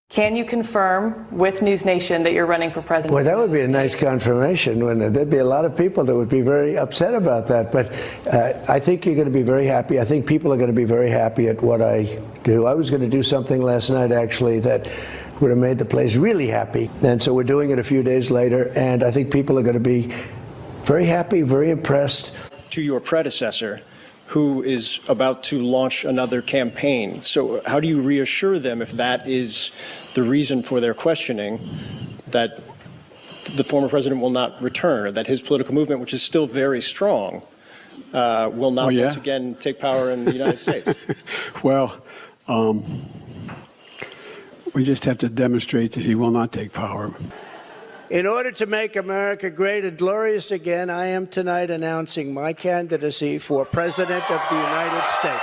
Can you confirm with News Nation that you're running for president? Well, that would be a nice confirmation. There'd be a lot of people that would be very upset about that. But I think you're going to be very happy. I think people are going to be very happy at what I do. I was going to do something last night, actually, that would have made the place really happy. And so we're doing it a few days later. And I think people are going to be very happy, very impressed. To your predecessor, who is about to launch another campaign. So how do you reassure them, if that is the reason for their questioning, that the former president will not return, or that his political movement, which is still very strong, will not once again take power in the United States? Well, we just have to demonstrate that he will not take power. In order to make America great and glorious again, I am tonight announcing my candidacy for President of the United States.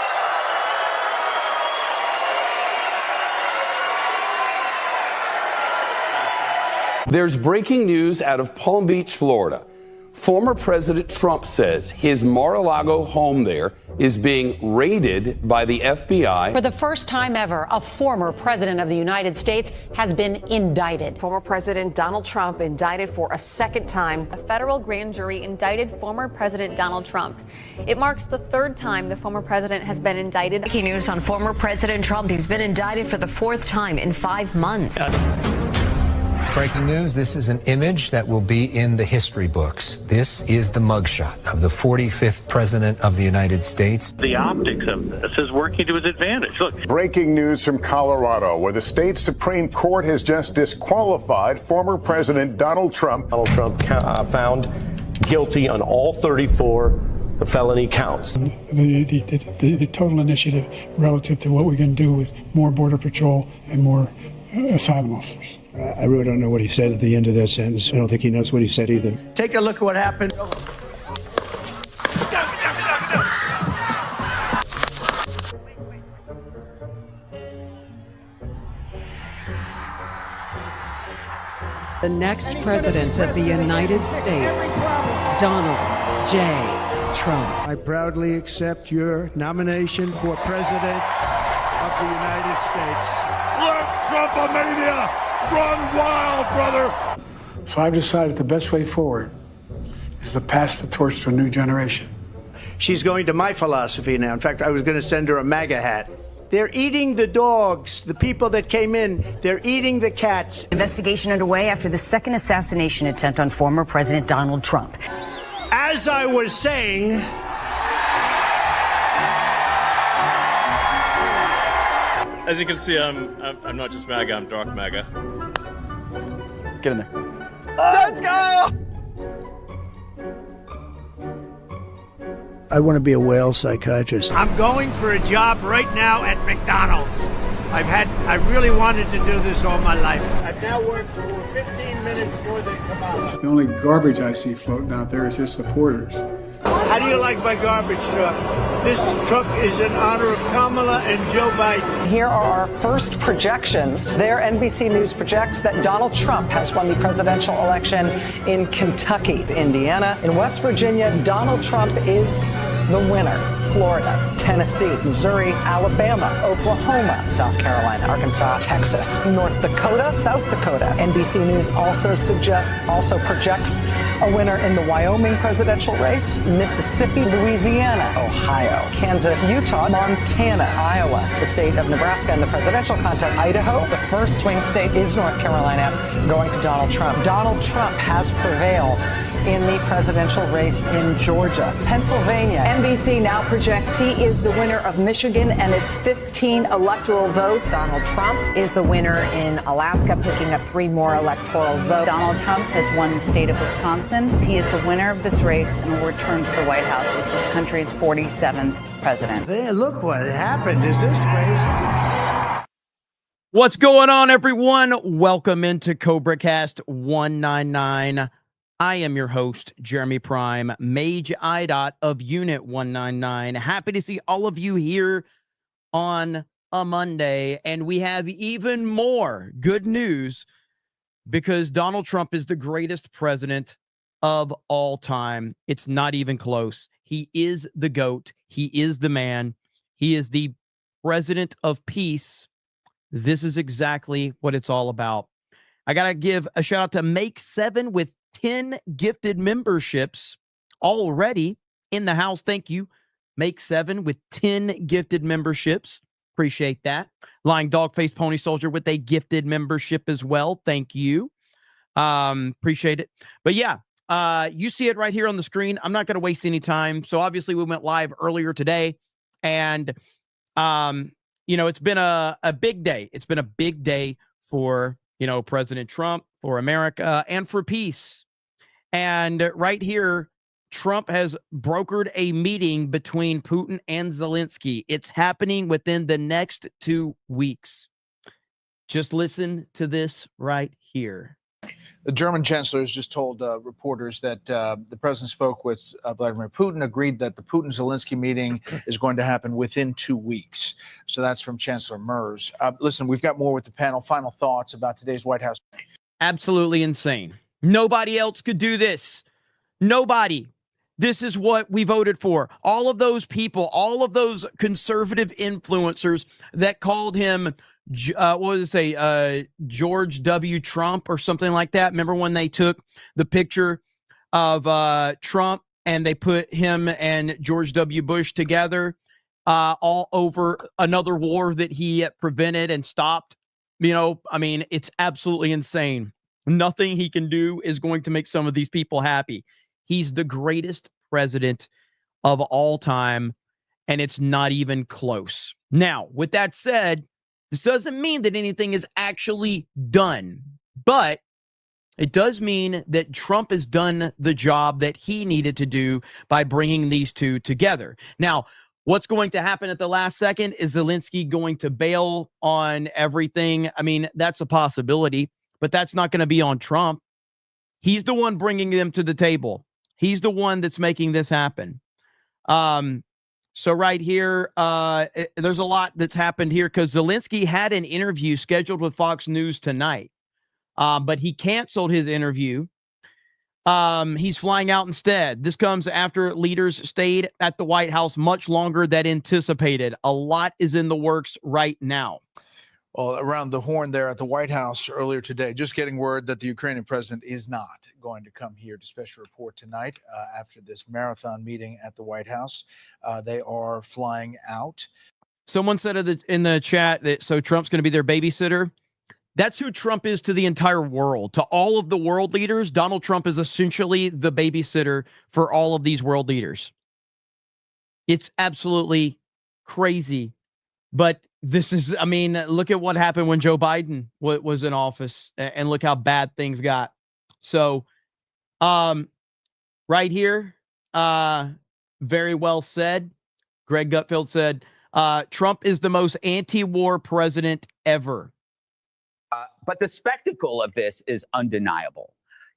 There's breaking news out of Palm Beach, Florida. Former President Trump says his Mar-a-Lago home there is being raided by the FBI. For the first time ever, a former president of the United States has been indicted. Former President Donald Trump indicted for a second time. A federal grand jury indicted former President Donald Trump. It marks the third time the former president has been indicted. Breaking news on former President Trump. He's been indicted for the fourth time in 5 months. Breaking news, this is an image that will be in the history books. This is the mugshot of the 45th President of the United States. The optics of this is working to his advantage. Look. Breaking news from Colorado, where the state Supreme Court has just disqualified former President Donald Trump. Donald Trump found guilty on all 34 felony counts. The total initiative relative to what we're going to do with more Border Patrol and more asylum officers. I really don't know what he said at the end of that sentence. I don't think he knows what he said either. Take a look at what happened. The next president of the United States, Donald J. Trump. I proudly accept your nomination for president of the United States. Let Trumpomania run wild, brother! So I've decided the best way forward is to pass the torch to a new generation. She's going to my philosophy now. In fact, I was going to send her a MAGA hat. They're eating the dogs, the people that came in. They're eating the cats. Investigation underway after the second assassination attempt on former President Donald Trump. As I was saying, as you can see, I'm not just MAGA, I'm dark MAGA. Get in there. Let's go! I want to be a whale psychiatrist. I'm going for a job right now at McDonald's. I really wanted to do this all my life. I've now worked for 15 minutes more than Kamala. The only garbage I see floating out there is just supporters. How do you like my garbage truck? This truck is in honor of Kamala and Joe Biden. Here are our first projections. There, NBC News projects that Donald Trump has won the presidential election in Kentucky, Indiana. In West Virginia, Donald Trump is the winner. Florida, Tennessee, Missouri, Alabama, Oklahoma, South Carolina, Arkansas, Texas, North Dakota, South Dakota. NBC News also projects a winner in the Wyoming presidential race, Mississippi, Louisiana, Ohio, Kansas, Utah, Montana, Iowa, the state of Nebraska in the presidential contest, Idaho. The first swing state is North Carolina, going to Donald Trump. Donald Trump has prevailed in the presidential race in Georgia. Pennsylvania. NBC now projects he is the winner of Michigan and its 15 electoral votes. Donald Trump is the winner in Alaska, picking up 3 more electoral votes. Donald Trump has won the state of Wisconsin. He is the winner of this race and will return to the White House as this country's 47th president. Hey, look what happened. Is this crazy? What's going on, everyone? Welcome into CobraCast 199. I am your host, Jeremy Prime, Mage IDOT of Unit 199. Happy to see all of you here on a Monday. And we have even more good news because Donald Trump is the greatest president of all time. It's not even close. He is the GOAT. He is the man. He is the president of peace. This is exactly what it's all about. I got to give a shout out to Make 7 with 10 gifted memberships already in the house. Thank you. Make 7 with 10 gifted memberships. Appreciate that. Lying Dogface Pony Soldier with a gifted membership as well. Thank you. Appreciate it. But yeah, you see it right here on the screen. I'm not going to waste any time. So obviously we went live earlier today, and it's been a big day. It's been a big day for, President Trump, for America, and for peace. And right here, Trump has brokered a meeting between Putin and Zelensky. It's happening within the next 2 weeks. Just listen to this right here. The German chancellor has just told reporters that the president spoke with Vladimir Putin, agreed that the Putin-Zelensky meeting is going to happen within 2 weeks. So that's from Chancellor Merz. Listen, we've got more with the panel. Final thoughts about today's White House. Absolutely insane. Nobody else could do this. Nobody. This is what we voted for. All of those people, all of those conservative influencers that called him, George W. Trump or something like that. Remember when they took the picture of Trump and they put him and George W. Bush together all over another war that he prevented and stopped? It's absolutely insane. Nothing he can do is going to make some of these people happy. He's the greatest president of all time, and it's not even close. Now, with that said, this doesn't mean that anything is actually done, but it does mean that Trump has done the job that he needed to do by bringing these two together. Now, what's going to happen at the last second? Is Zelensky going to bail on everything? That's a possibility, but that's not going to be on Trump. He's the one bringing them to the table. He's the one that's making this happen. So right here, there's a lot that's happened here because Zelensky had an interview scheduled with Fox News tonight, but he canceled his interview. He's flying out instead. This comes after leaders stayed at the White House much longer than anticipated. A lot is in the works right now. Well, around the horn there at the White House earlier today, just getting word that the Ukrainian president is not going to come here to special report tonight after this marathon meeting at the White House. They are flying out. Someone said in the chat that so Trump's going to be their babysitter. That's who Trump is to the entire world. To all of the world leaders, Donald Trump is essentially the babysitter for all of these world leaders. It's absolutely crazy. But this is, look at what happened when Joe Biden was in office, and look how bad things got. So, right here, very well said. Greg Gutfeld said, Trump is the most anti-war president ever. But the spectacle of this is undeniable.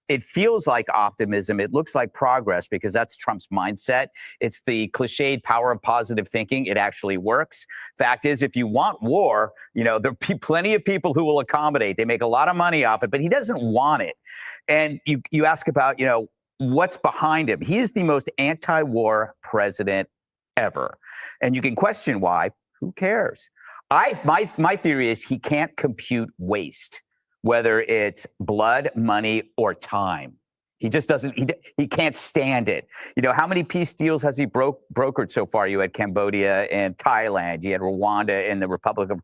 It feels like optimism. It looks like progress because that's Trump's mindset. It's the cliched power of positive thinking. It actually works. Fact is, if you want war, there'll be plenty of people who will accommodate. They make a lot of money off it, but he doesn't want it. And you ask about, what's behind him. He is the most anti-war president ever. And you can question why. Who cares? My theory is he can't compute waste, whether it's blood, money, or time. He just doesn't, he can't stand it. How many peace deals has he brokered so far? You had Cambodia and Thailand. You had Rwanda and the Republic of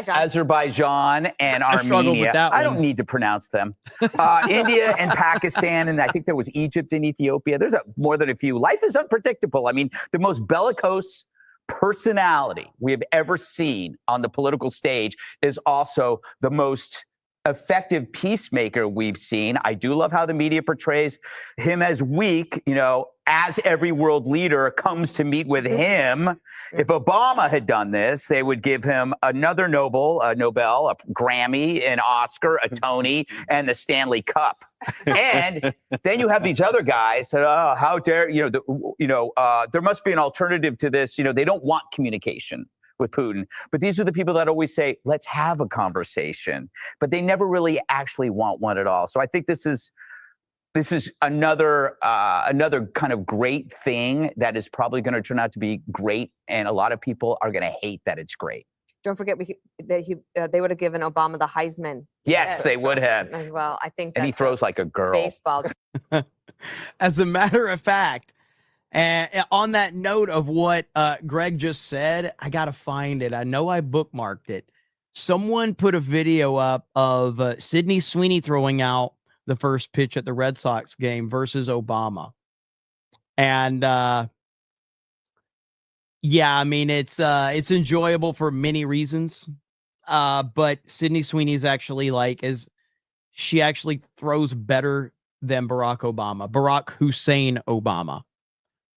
Azerbaijan and Armenia. I don't need to pronounce them. India and Pakistan, and I think there was Egypt and Ethiopia. There's more than a few. Life is unpredictable. The most bellicose personality we have ever seen on the political stage is also the most effective peacemaker we've seen. I do love how the media portrays him as weak, as every world leader comes to meet with him. If Obama had done this, they would give him another Nobel, a Grammy, an Oscar, a Tony, and the Stanley Cup. And then you have these other guys that, how dare, there must be an alternative to this. They don't want communication with Putin. But these are the people that always say, let's have a conversation. But they never really actually want one at all. So I think this is This is another kind of great thing that is probably going to turn out to be great, and a lot of people are going to hate that it's great. Don't forget that they would have given Obama the Heisman. Yes, they would have as well. I think. And he throws like a girl. Baseball. As a matter of fact, on that note of what Greg just said, I got to find it. I know I bookmarked it. Someone put a video up of Sydney Sweeney throwing out the first pitch at the Red Sox game versus Obama. And yeah, I mean, it's enjoyable for many reasons. But Sydney Sweeney's actually she actually throws better than Barack Obama, Barack Hussein Obama.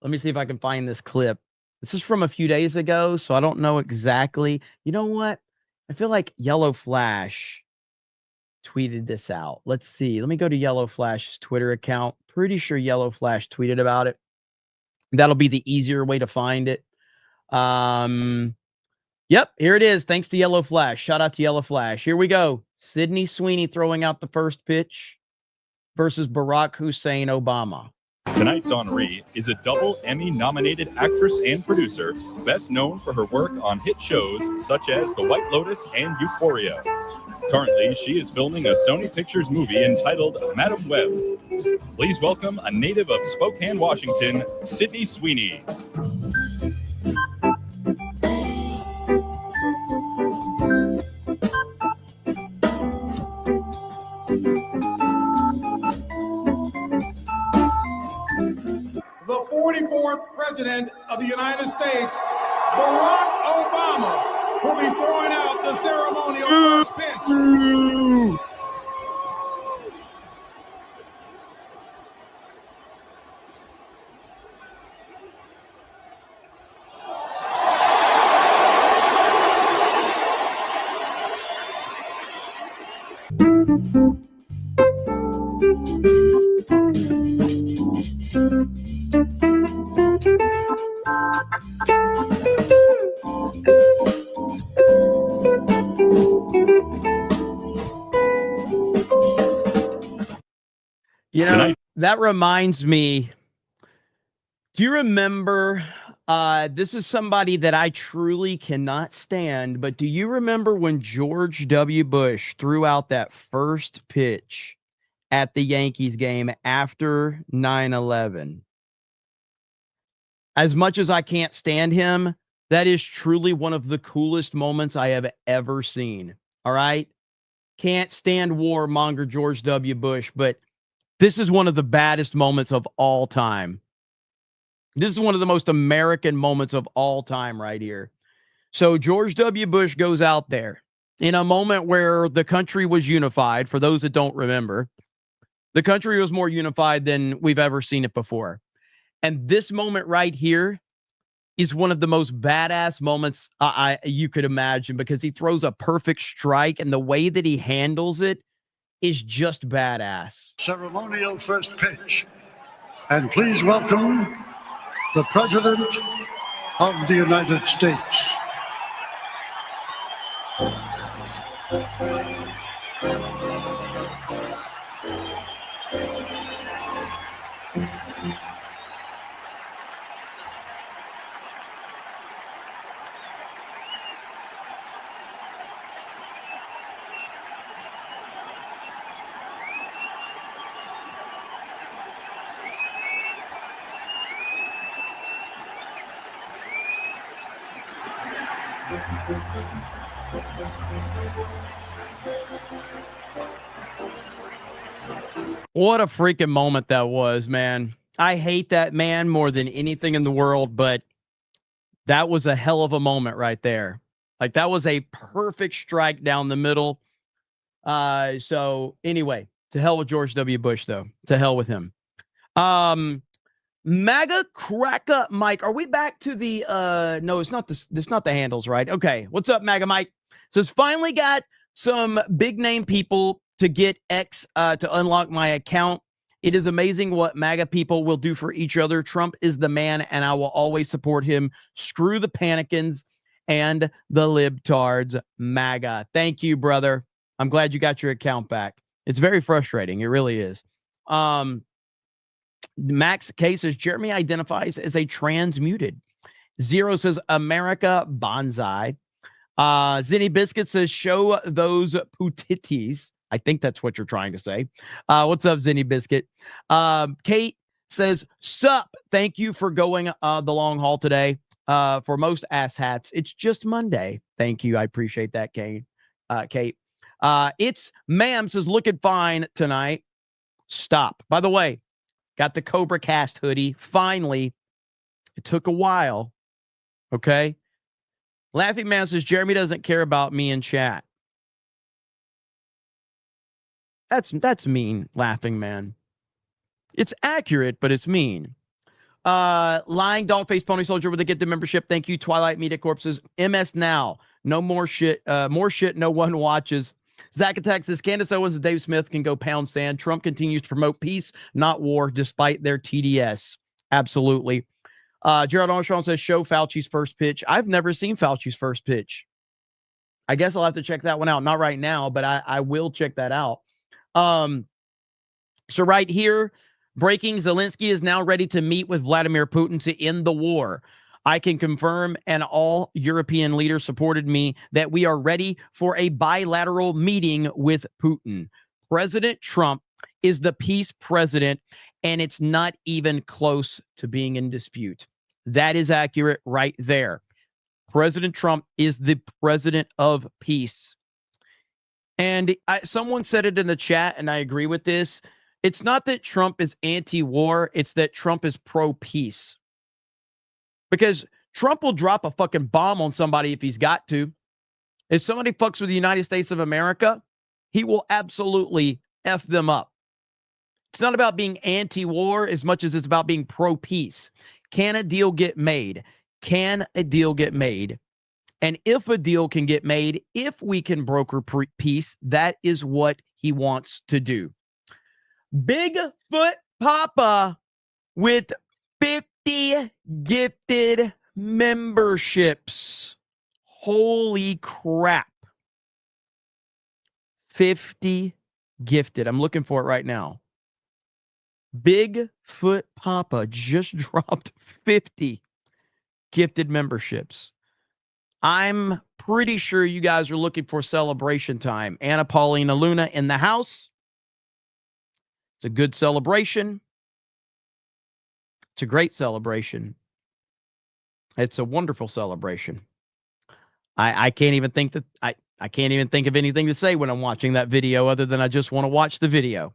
Let me see if I can find this clip. This is from a few days ago, so I don't know exactly. You know what? I feel like Yellow Flash tweeted this out. Let's see. Let me go to Yellow Flash's Twitter account. Pretty sure Yellow Flash tweeted about it. That'll be the easier way to find it. Yep, here it is. Thanks to Yellow Flash. Shout out to Yellow Flash. Here we go. Sydney Sweeney throwing out the first pitch versus Barack Hussein Obama. Tonight's honoree is a double Emmy-nominated actress and producer, best known for her work on hit shows such as The White Lotus and Euphoria. Currently, she is filming a Sony Pictures movie entitled Madam Web. Please welcome a native of Spokane, Washington, Sydney Sweeney. The 44th President of the United States, Barack Obama, will be throwing out the ceremonial first pitch. You know, that reminds me, do you remember, this is somebody that I truly cannot stand, but do you remember when George W. Bush threw out that first pitch at the Yankees game after 9/11? As much as I can't stand him, that is truly one of the coolest moments I have ever seen. All right? Can't stand warmonger George W. Bush, but this is one of the baddest moments of all time. This is one of the most American moments of all time right here. So George W. Bush goes out there in a moment where the country was unified. For those that don't remember, the country was more unified than we've ever seen it before. And this moment right here is one of the most badass moments you could imagine, because he throws a perfect strike, and the way that he handles it is just badass. Ceremonial first pitch. And please welcome the President of the United States. What a freaking moment that was, man. I hate that man more than anything in the world, but that was a hell of a moment right there. Like, that was a perfect strike down the middle. So anyway, to hell with George W. Bush, though. To hell with him. MAGA Cracker Mike. Are we back to the no, it's not the handles, right? Okay. What's up, MAGA Mike? So it's finally got some big name people to get X to unlock my account. It is amazing what MAGA people will do for each other. Trump is the man, and I will always support him. Screw the panicans and the libtards, MAGA. Thank you, brother. I'm glad you got your account back. It's very frustrating. It really is. Max K says Jeremy identifies as a transmuted. Zero says America Bonsai. Zinny Biscuit says show those putitis. I think that's what you're trying to say. What's up, Zinny Biscuit? Kate says, sup, thank you for going the long haul today. For most asshats, it's just Monday. Thank you. I appreciate that, Kate. It's ma'am says, looking fine tonight. Stop. By the way, got the Cobra Cast hoodie. Finally, it took a while. Okay. Laughing Man says, Jeremy doesn't care about me in chat. That's mean, Laughing Man. It's accurate, but it's mean. Lying Dollface Pony Soldier with a gifted membership. Thank you, Twilight Media Corpses. MS Now. No more shit. More shit no one watches. Zach Attack says, Candace Owens and Dave Smith can go pound sand. Trump continues to promote peace, not war, despite their TDS. Absolutely. Gerald Armstrong says, show Fauci's first pitch. I've never seen Fauci's first pitch. I guess I'll have to check that one out. Not right now, but I will check that out. So right here, breaking, Zelensky is now ready to meet with Vladimir Putin to end the war. I can confirm, and all European leaders supported me, that we are ready for a bilateral meeting with Putin. President Trump is the peace president, and it's not even close to being in dispute. That is accurate right there. President Trump is the president of peace. And someone said it in the chat, and I agree with this. It's not that Trump is anti-war. It's that Trump is pro-peace. Because Trump will drop a fucking bomb on somebody if he's got to. If somebody fucks with the United States of America, he will absolutely F them up. It's not about being anti-war as much as it's about being pro-peace. Can a deal get made? Can a deal get made? And if a deal can get made, if we can broker peace, that is what he wants to do. Bigfoot Papa with 50 gifted memberships. Holy crap. 50 gifted. I'm looking for it right now. Bigfoot Papa just dropped 50 gifted memberships. I'm pretty sure you guys are looking for celebration time. Anna Paulina Luna in the house. It's a good celebration. It's a great celebration. It's a wonderful celebration. I can't even think that I can't even think of anything to say when I'm watching that video other than I just want to watch the video.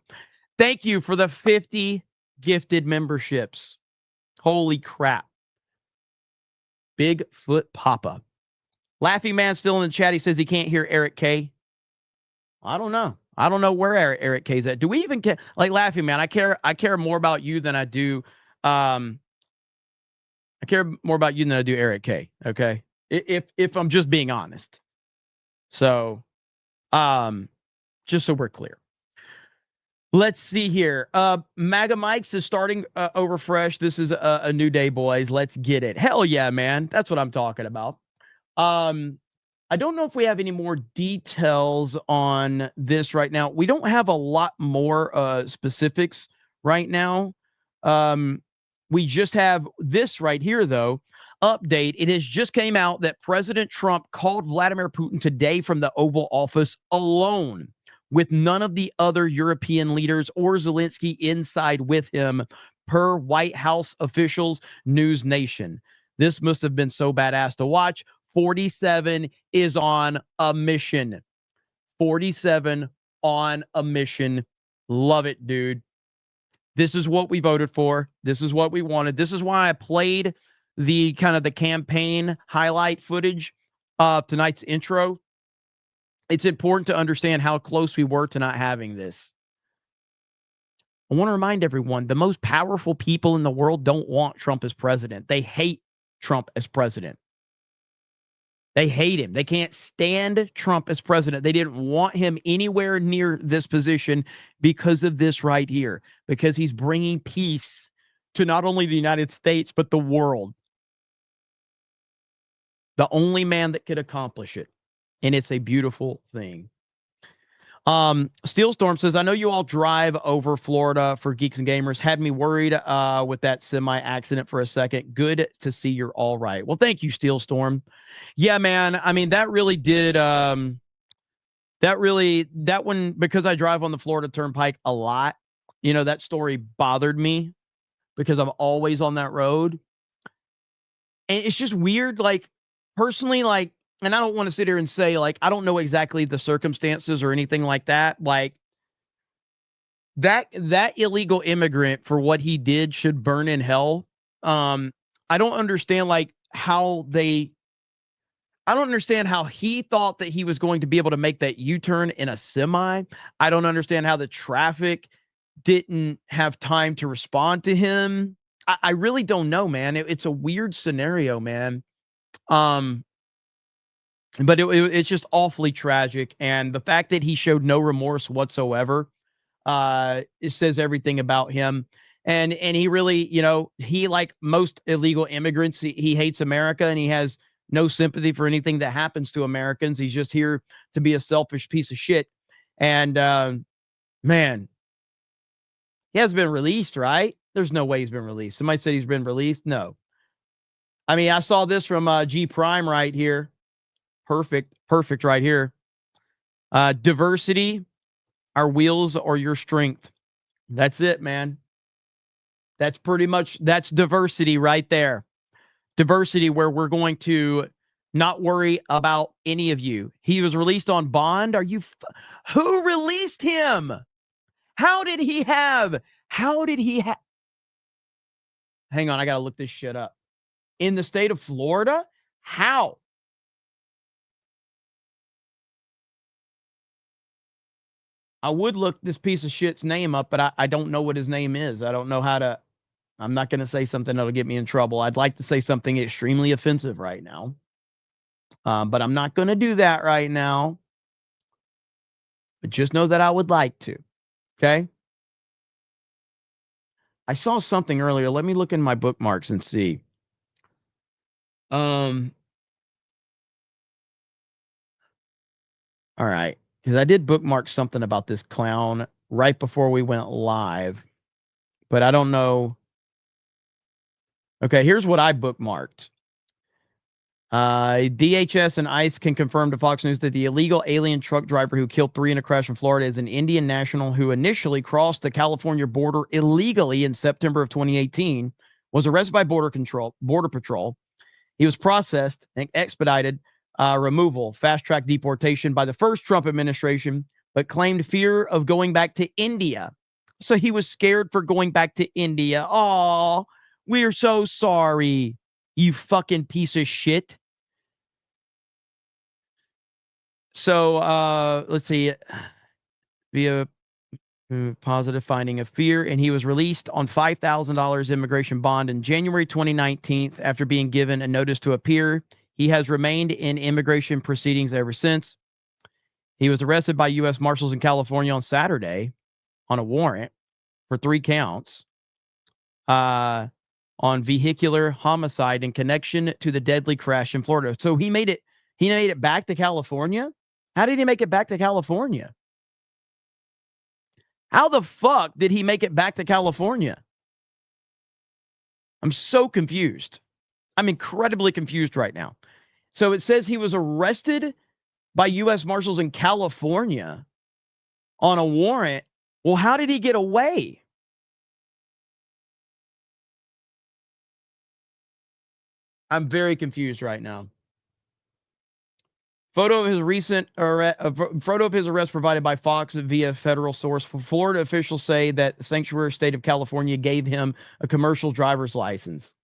Thank you for the 50 gifted memberships. Holy crap. Bigfoot Papa. Laughing Man still in the chat. He says he can't hear Eric K. I don't know. I don't know where Eric K's at. Do we even care? Like, Laughing Man, I care more about you than I do. I care more about you than I do Eric K. Okay. If I'm just being honest. So, just so we're clear. Let's see here. MAGA Mike's is starting over fresh. This is a new day, boys. Let's get it. Hell yeah, man. That's what I'm talking about. I don't know if we have any more details on this right now. We don't have a lot more specifics right now. We just have this right here, though. Update. It has just came out that President Trump called Vladimir Putin today from the Oval Office alone, with none of the other European leaders or Zelensky inside with him, per White House officials, News Nation. This must have been so badass to watch. 47 is on a mission. 47 on a mission. Love it, dude. This is what we voted for. This is what we wanted. This is why I played the kind of the campaign highlight footage of tonight's intro. It's important to understand how close we were to not having this. I want to remind everyone, the most powerful people in the world don't want Trump as president. They hate Trump as president. They hate him. They can't stand Trump as president. They didn't want him anywhere near this position because of this right here, because he's bringing peace to not only the United States, but the world. The only man that could accomplish it. And it's a beautiful thing. Steel Storm says, I know you all drive over Florida for Geeks and Gamers. Had me worried with that semi accident for a second. Good to see you're all right. Well, thank you, Steel Storm. Yeah, man. I mean, that really did. That one, because I drive on the Florida Turnpike a lot, you know, that story bothered me because I'm always on that road. And it's just weird, like, personally, like, and I don't want to sit here and say, like, I don't know exactly the circumstances or anything like that. Like, that illegal immigrant, for what he did, should burn in hell. I don't understand, like, I don't understand how he thought that he was going to be able to make that U-turn in a semi. I don't understand how the traffic didn't have time to respond to him. I really don't know, man. It's a weird scenario, man. But it's just awfully tragic. And the fact that he showed no remorse whatsoever, it says everything about him. And he really, you know, he, like most illegal immigrants, he hates America, and he has no sympathy for anything that happens to Americans. He's just here to be a selfish piece of shit. And man, he hasn't been released, right? There's no way he's been released. Somebody said he's been released. No. I mean, I saw this from G Prime right here. Perfect right here. Diversity, our wheels or your strength. That's it, man. That's pretty much, that's diversity right there. Diversity, where we're going to not worry about any of you. He was released on bond. Who released him? How did he have? Hang on, I got to look this shit up. In the state of Florida? How? I would look this piece of shit's name up, but I don't know what his name is. I don't know how to. I'm not going to say something that'll get me in trouble. I'd like to say something extremely offensive right now. But I'm not going to do that right now. But just know that I would like to. Okay? I saw something earlier. Let me look in my bookmarks and see. All right. Because I did bookmark something about this clown right before we went live. But I don't know. Okay, here's what I bookmarked. DHS and ICE can confirm to Fox News that the illegal alien truck driver who killed 3 in a crash in Florida is an Indian national who initially crossed the California border illegally in September of 2018, was arrested by Border Patrol. He was processed and expedited removal, fast-track deportation by the first Trump administration, but claimed fear of going back to India. So he was scared for going back to India. Oh, we're so sorry, you fucking piece of shit. So let's see. Via positive finding of fear, and he was released on $5,000 immigration bond in January 2019 after being given a notice to appear. He has remained in immigration proceedings ever since. He was arrested by U.S. Marshals in California on Saturday on a warrant for 3 counts on vehicular homicide in connection to the deadly crash in Florida. So he made it back to California? How did he make it back to California? How the fuck did he make it back to California? I'm so confused. I'm incredibly confused right now. So it says he was arrested by U.S. Marshals in California on a warrant. Well, how did he get away? I'm very confused right now. Photo of his arrest provided by Fox via federal source. Florida officials say that the sanctuary state of California gave him a commercial driver's license.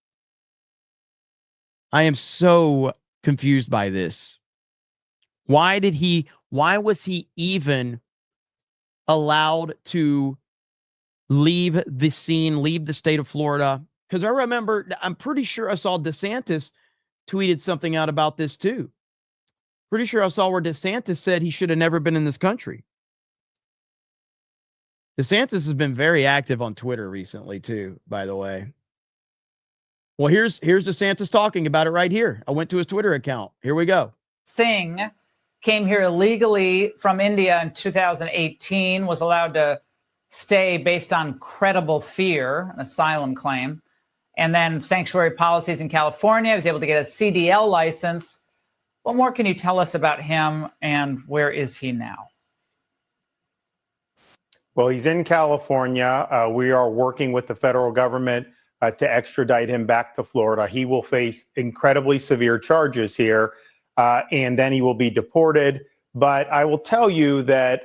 I am so confused by this. Why was he even allowed to leave the scene, leave the state of Florida? Because I'm pretty sure I saw DeSantis tweeted something out about this too. Pretty sure I saw where DeSantis said he should have never been in this country. DeSantis has been very active on Twitter recently too, by the way. Well, here's DeSantis talking about it right here. I went to his Twitter account. Here we go. Singh came here illegally from India in 2018, was allowed to stay based on credible fear, an asylum claim, and then sanctuary policies in California. He was able to get a CDL license. What more can you tell us about him, and where is he now? Well, he's in California. We are working with the federal government to extradite him back to Florida. He will face incredibly severe charges here, and then he will be deported. But I will tell you that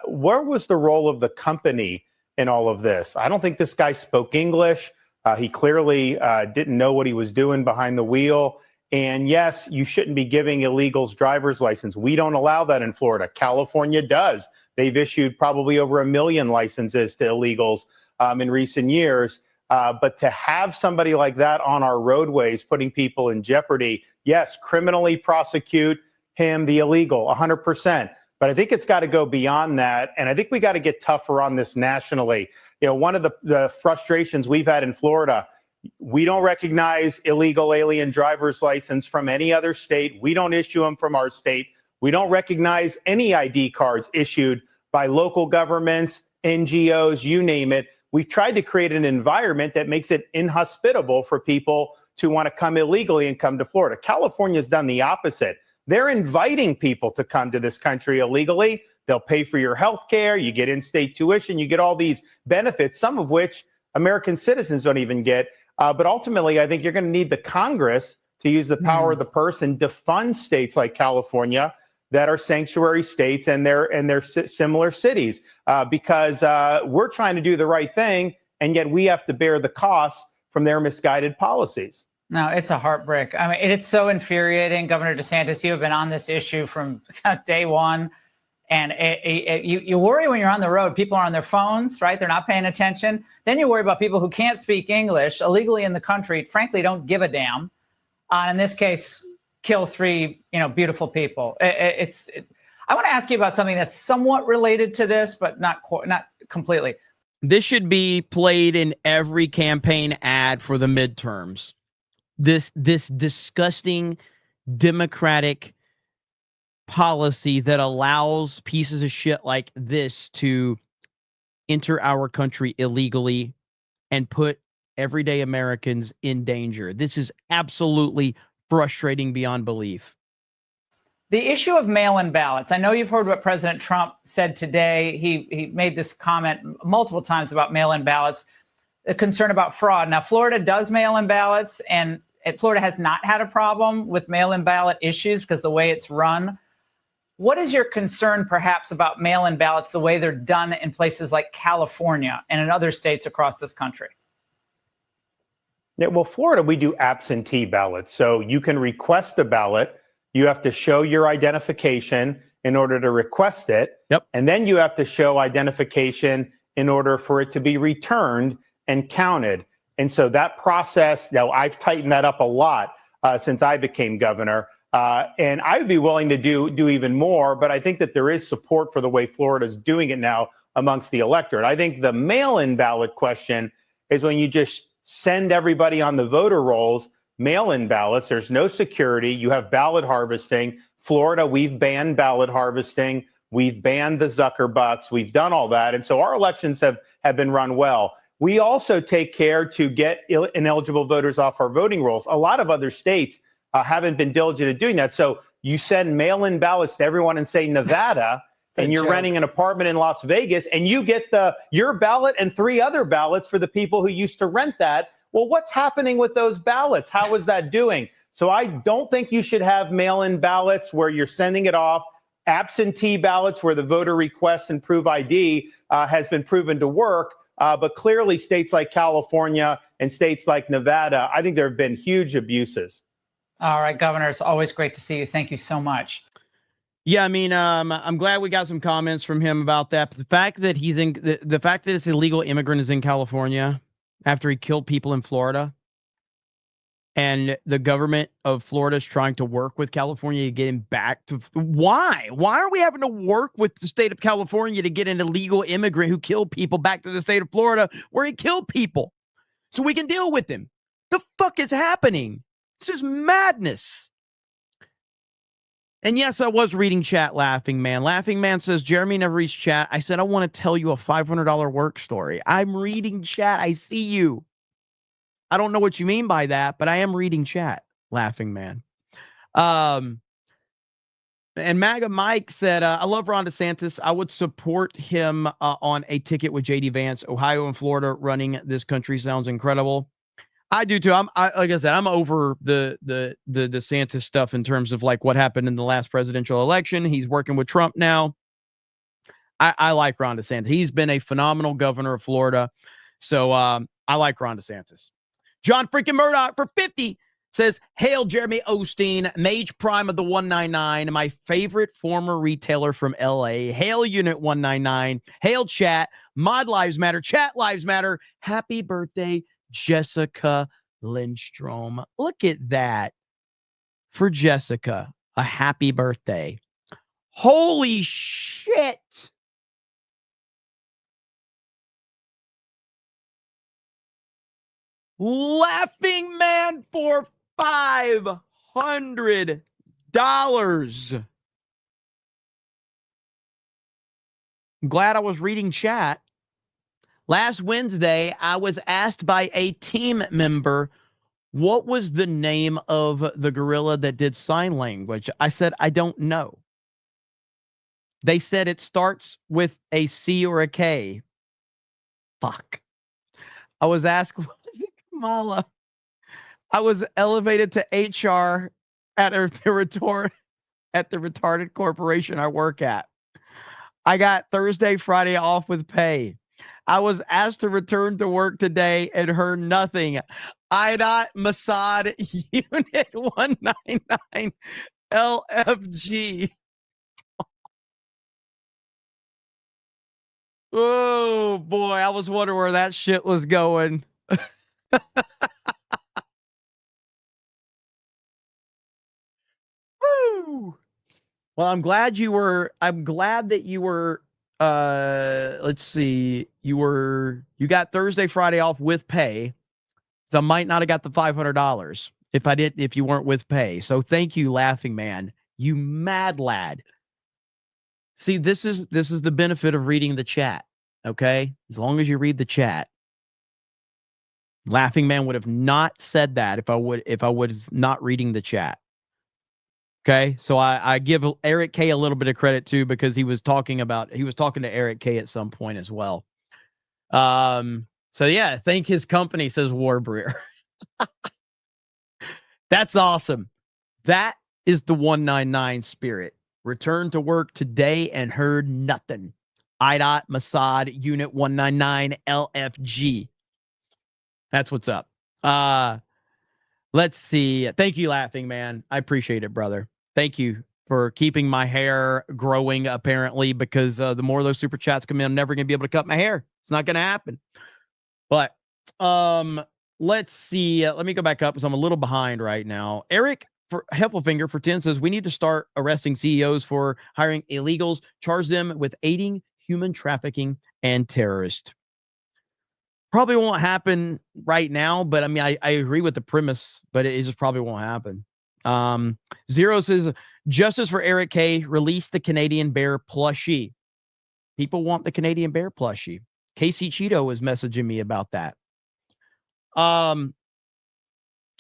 where was the role of the company in all of this? I don't think this guy spoke English. He clearly didn't know what he was doing behind the wheel. And yes, you shouldn't be giving illegals driver's license. We don't allow that in Florida. California does. They've issued probably over 1 million licenses to illegals in recent years. But to have somebody like that on our roadways, putting people in jeopardy, yes, criminally prosecute him, the illegal, 100%. But I think it's got to go beyond that. And I think we got to get tougher on this nationally. You know, one of the frustrations we've had in Florida, we don't recognize illegal alien driver's license from any other state. We don't issue them from our state. We don't recognize any ID cards issued by local governments, NGOs, you name it. We've tried to create an environment that makes it inhospitable for people to want to come illegally and come to Florida. California's done the opposite. They're inviting people to come to this country illegally. They'll pay for your health care. You get in-state tuition. You get all these benefits, some of which American citizens don't even get. But ultimately, I think you're going to need the Congress to use the power of the purse and defund states like California that are sanctuary states and they're similar cities, because we're trying to do the right thing, and yet we have to bear the cost from their misguided policies. No, it's a heartbreak. I mean, it's so infuriating. Governor DeSantis, you have been on this issue from day one. And you worry when you're on the road. People are on their phones, right? They're not paying attention. Then you worry about people who can't speak English illegally in the country, frankly, don't give a damn. In this case, kill 3, beautiful people. I want to ask you about something that's somewhat related to this, but not completely. This should be played in every campaign ad for the midterms. This disgusting Democratic policy that allows pieces of shit like this to enter our country illegally and put everyday Americans in danger. This is absolutely frustrating beyond belief. The issue of mail-in ballots. I know you've heard what President Trump said today. He made this comment multiple times about mail-in ballots, a concern about fraud. Now, Florida does mail-in ballots, and Florida has not had a problem with mail-in ballot issues because the way it's run. What is your concern, perhaps, about mail-in ballots the way they're done in places like California and in other states across this country? Yeah, well, Florida, we do absentee ballots. So you can request a ballot. You have to show your identification in order to request it. Yep. And then you have to show identification in order for it to be returned and counted. And so that process, now I've tightened that up a lot since I became governor. And I would be willing to do even more, but I think that there is support for the way Florida is doing it now amongst the electorate. I think the mail-in ballot question is when you just send everybody on the voter rolls, mail-in ballots, there's no security, you have ballot harvesting. Florida, we've banned ballot harvesting, we've banned the Zuckerbucks, we've done all that. And so our elections have been run well. We also take care to get ineligible voters off our voting rolls. A lot of other states haven't been diligent at doing that. So you send mail-in ballots to everyone in, say, Nevada, and you're renting an apartment in Las Vegas, and you get your ballot and 3 other ballots for the people who used to rent that. Well, what's happening with those ballots? How is that doing? So I don't think you should have mail-in ballots where you're sending it off. Absentee ballots where the voter requests and prove ID has been proven to work. But clearly states like California and states like Nevada, I think there have been huge abuses. All right, Governor, it's always great to see you. Thank you so much. Yeah, I mean, I'm glad we got some comments from him about that. But the fact that the fact that this illegal immigrant is in California after he killed people in Florida, and the government of Florida is trying to work with California to get him back to why are we having to work with the state of California to get an illegal immigrant who killed people back to the state of Florida where he killed people so we can deal with him? The fuck is happening? This is madness. And yes, I was reading chat, Laughing Man. Laughing Man says, Jeremy never reads chat. I said, I want to tell you a $500 work story. I'm reading chat. I see you. I don't know what you mean by that, but I am reading chat, Laughing Man. And MAGA Mike said, I love Ron DeSantis. I would support him on a ticket with JD Vance. Ohio and Florida running this country sounds incredible. I do too. Like I said, I'm over the DeSantis stuff in terms of like what happened in the last presidential election. He's working with Trump now. I like Ron DeSantis. He's been a phenomenal governor of Florida. So I like Ron DeSantis. John freaking Murdoch for 50 says, hail Jeremy Osteen, Mage Prime of the 199, my favorite former retailer from LA. Hail Unit 199. Hail chat. Mod Lives Matter. Chat Lives Matter. Happy birthday, Jessica Lindstrom. Look at that. For Jessica, a happy birthday. Holy shit. Laughing Man for $500. I'm glad I was reading chat. Last Wednesday, I was asked by a team member, what was the name of the gorilla that did sign language? I said, I don't know. They said it starts with a C or a K. Fuck. I was asked, what was it, Kamala? I was elevated to HR at the retarded corporation I work at. I got Thursday, Friday off with pay. I was asked to return to work today and heard nothing. IDOT Mossad Unit 199 LFG. Oh boy, I was wondering where that shit was going. Woo! Well, I'm glad that you were, let's see, you got Thursday, Friday off with pay. So I might not have got the $500 if you weren't with pay. So thank you, Laughing Man. You mad lad. See, this is the benefit of reading the chat. Okay? As long as you read the chat. Laughing Man would have not said that if I was not reading the chat. Okay, so I give Eric K a little bit of credit too, because he was talking to Eric K at some point as well. So yeah, thank his company, says Warbreer. That's awesome. That is the 199 spirit. Return to work today and heard nothing. IDOT Mossad Unit 199 LFG. That's what's up. Let's see. Thank you, Laughing Man. I appreciate it, brother. Thank you for keeping my hair growing, apparently, because the more of those super chats come in, I'm never going to be able to cut my hair. It's not going to happen. But let's see. Let me go back up because I'm a little behind right now. Eric for Heffelfinger for 10 says, we need to start arresting CEOs for hiring illegals, charge them with aiding human trafficking and terrorists. Probably won't happen right now, but I mean, I agree with the premise, but it just probably won't happen. Zero says, justice for Eric K. Release the Canadian Bear plushie. People want the Canadian Bear plushie. Casey Cheeto was messaging me about that.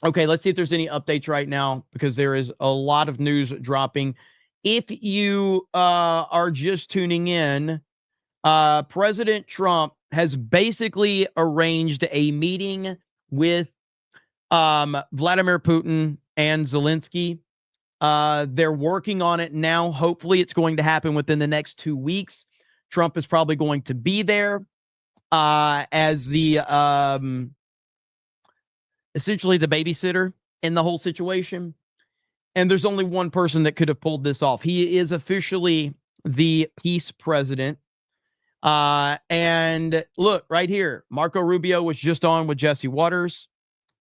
Okay, let's see if there's any updates right now, because there is a lot of news dropping. If you are just tuning in, President Trump has basically arranged a meeting with Vladimir Putin and Zelensky. They're working on it now. Hopefully it's going to happen within the next 2 weeks. Trump is probably going to be there as the essentially the babysitter in the whole situation. And there's only one person that could have pulled this off. He is officially the peace president. And look right here, Marco Rubio was just on with Jesse Waters.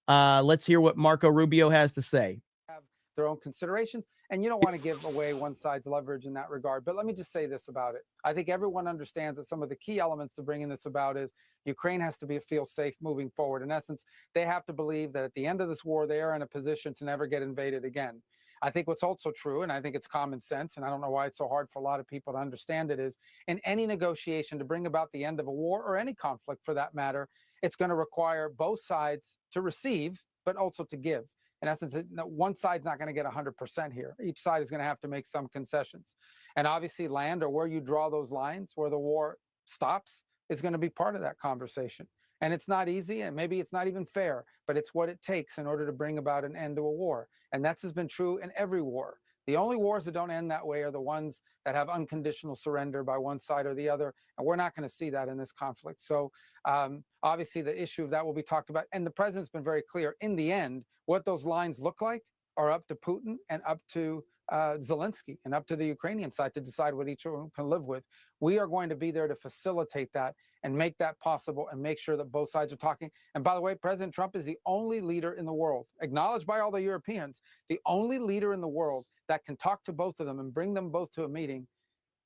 Let's hear what Marco Rubio has to say. Have their own considerations, and you don't want to give away one side's leverage in that regard. But let me just say this about it. I think everyone understands that some of the key elements to bringing this about is Ukraine has to feel safe moving forward. In essence, they have to believe that at the end of this war, they are in a position to never get invaded again. I think what's also true, and I think it's common sense, and I don't know why it's so hard for a lot of people to understand it, is in any negotiation to bring about the end of a war or any conflict for that matter, it's going to require both sides to receive, but also to give. In essence, one side's not going to get 100% here. Each side is going to have to make some concessions. And obviously land, or where you draw those lines, where the war stops, is going to be part of that conversation. And it's not easy, and maybe it's not even fair, but it's what it takes in order to bring about an end to a war. And that's has been true in every war. The only wars that don't end that way are the ones that have unconditional surrender by one side or the other. And we're not going to see that in this conflict. So obviously the issue of that will be talked about. And the president's been very clear. In the end, what those lines look like are up to Putin and up to Zelensky and up to the Ukrainian side to decide what each of them can live with. We are going to be there to facilitate that and make that possible and make sure that both sides are talking. And by the way, President Trump is the only leader in the world, acknowledged by all the Europeans, the only leader in the world that can talk to both of them and bring them both to a meeting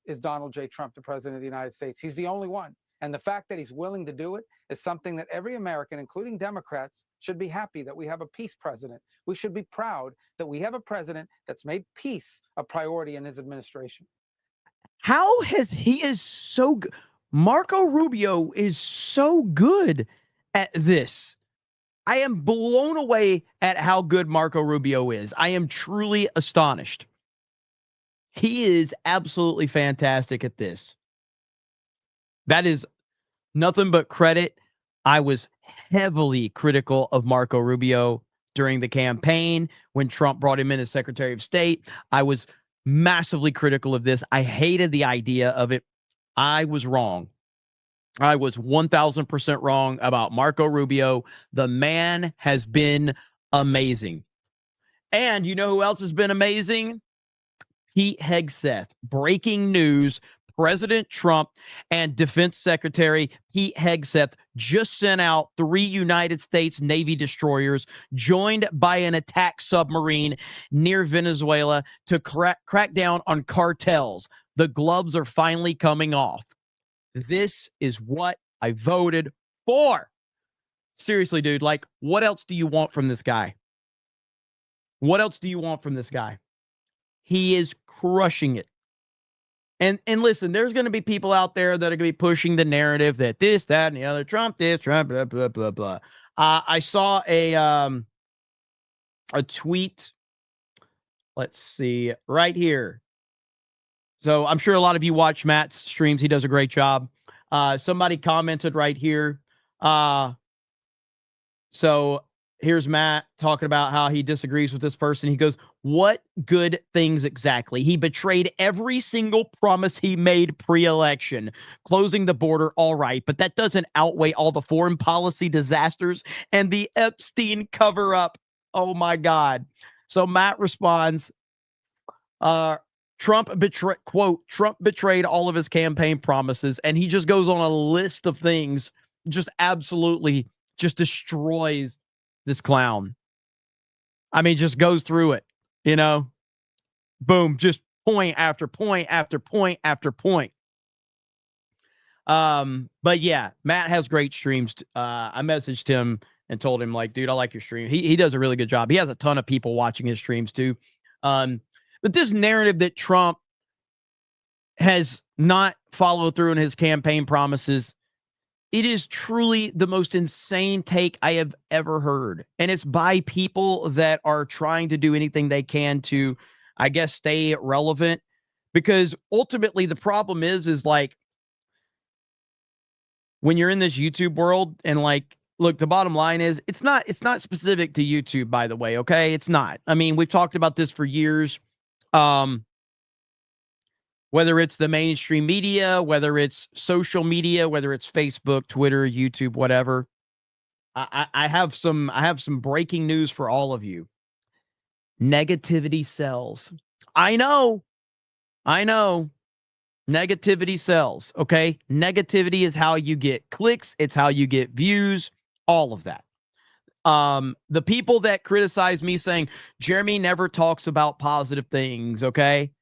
is Donald J. Trump, the President of the United States. He's the only one. And the fact that he's willing to do it is something that every American, including Democrats, should be happy that we have a peace president. We should be proud that we have a president that's made peace a priority in his administration. How has he is so good? Marco Rubio is so good at this. I am blown away at how good Marco Rubio is. I am truly astonished. He is absolutely fantastic at this. That is nothing but credit. I was heavily critical of Marco Rubio during the campaign when Trump brought him in as Secretary of State. I was massively critical of this. I hated the idea of it. I was wrong. I was 1,000% wrong about Marco Rubio. The man has been amazing. And you know who else has been amazing? Pete Hegseth. Breaking news. President Trump and Defense Secretary Pete Hegseth just sent out 3 United States Navy destroyers joined by an attack submarine near Venezuela to crack down on cartels. The gloves are finally coming off. This is what I voted for. Seriously, dude, like, what else do you want from this guy? What else do you want from this guy? He is crushing it. And listen, there's going to be people out there that are going to be pushing the narrative that this, that, and the other, Trump this, Trump, blah, blah, blah, blah. I saw a tweet. Let's see, right here. So I'm sure a lot of you watch Matt's streams. He does a great job. Somebody commented right here. So here's Matt talking about how he disagrees with this person. He goes, what good things exactly? He betrayed every single promise he made pre-election. Closing the border, all right, but that doesn't outweigh all the foreign policy disasters and the Epstein cover-up. Oh, my God. So Matt responds, Trump betrayed all of his campaign promises, and he just goes on a list of things, just absolutely just destroys this clown. I mean, just goes through it, you know, boom, just point after point after point after point. But yeah, Matt has great streams. I messaged him and told him, like, dude, I like your stream. He does a really good job. He has a ton of people watching his streams too. But this narrative that Trump has not followed through on his campaign promises, it is truly the most insane take I have ever heard. And it's by people that are trying to do anything they can to, I guess, stay relevant. Because ultimately the problem is like, when you're in this YouTube world and like, look, the bottom line is it's not specific to YouTube, by the way. Okay. It's not. I mean, we've talked about this for years. Whether it's the mainstream media, whether it's social media, whether it's Facebook, Twitter, YouTube, whatever. I have some breaking news for all of you. Negativity sells. I know. Negativity sells. Okay. Negativity is how you get clicks. It's how you get views, all of that. The people that criticize me saying Jeremy never talks about positive things. Okay.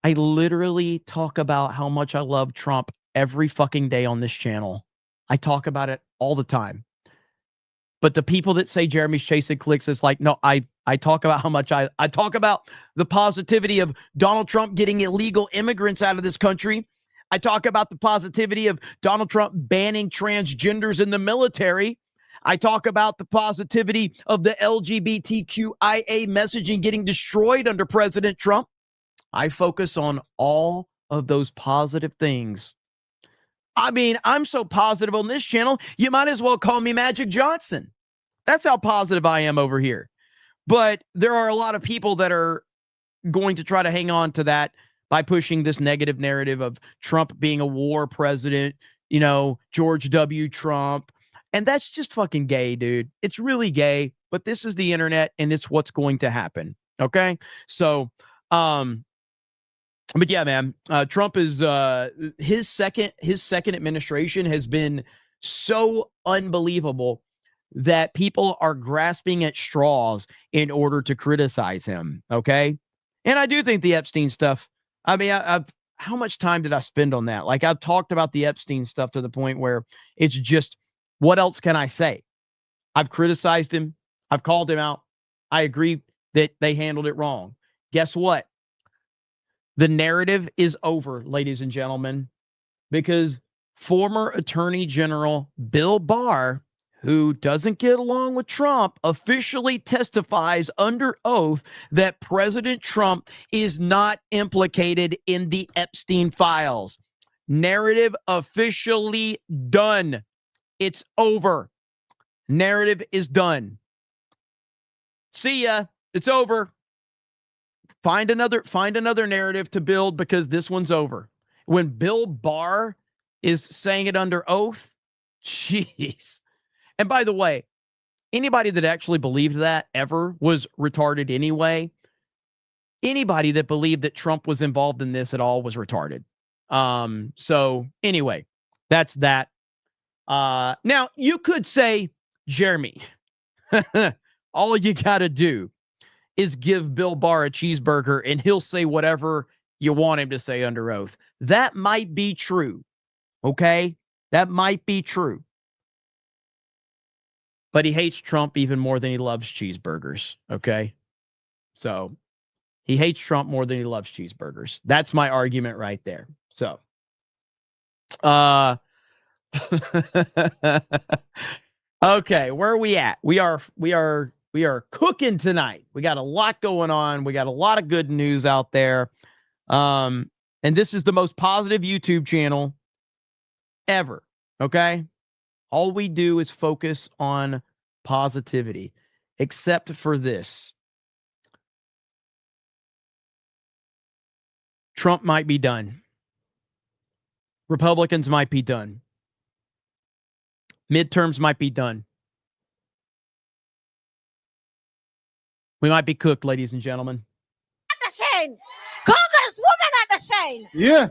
I literally talk about how much I love Trump every fucking day on this channel. I talk about it all the time. But the people that say Jeremy's chasing clicks is like, no, I talk about how much I talk about the positivity of Donald Trump getting illegal immigrants out of this country. I talk about the positivity of Donald Trump banning transgenders in the military. I talk about the positivity of the LGBTQIA messaging getting destroyed under President Trump. I focus on all of those positive things. I mean, I'm so positive on this channel, you might as well call me Magic Johnson. That's how positive I am over here. But there are a lot of people that are going to try to hang on to that by pushing this negative narrative of Trump being a war president, you know, George W. Trump. And that's just fucking gay, dude. It's really gay, but this is the internet and it's what's going to happen. Okay? So, but yeah, man, Trump is his second administration has been so unbelievable that people are grasping at straws in order to criticize him. Okay, and I do think the Epstein stuff. I mean, I've how much time did I spend on that? Like, I've talked about the Epstein stuff to the point where it's just, what else can I say? I've criticized him. I've called him out. I agree that they handled it wrong. Guess what? The narrative is over, ladies and gentlemen, because former Attorney General Bill Barr, who doesn't get along with Trump, officially testifies under oath that President Trump is not implicated in the Epstein files. Narrative officially done. It's over. Narrative is done. See ya. It's over. Find another narrative to build because this one's over. When Bill Barr is saying it under oath, jeez. And by the way, anybody that actually believed that ever was retarded anyway. Anybody that believed that Trump was involved in this at all was retarded. So anyway, that's that. Now you could say, Jeremy, all you got to do is give Bill Barr a cheeseburger and he'll say whatever you want him to say under oath. That might be true. Okay? That might be true. But he hates Trump even more than he loves cheeseburgers. Okay? So he hates Trump more than he loves cheeseburgers. That's my argument right there. So, okay, where are we at? We are cooking tonight. We got a lot going on. We got a lot of good news out there. And this is the most positive YouTube channel ever. Okay? All we do is focus on positivity, except for this. Trump might be done. Republicans might be done. Midterms might be done. We might be cooked, ladies and gentlemen. Yeah.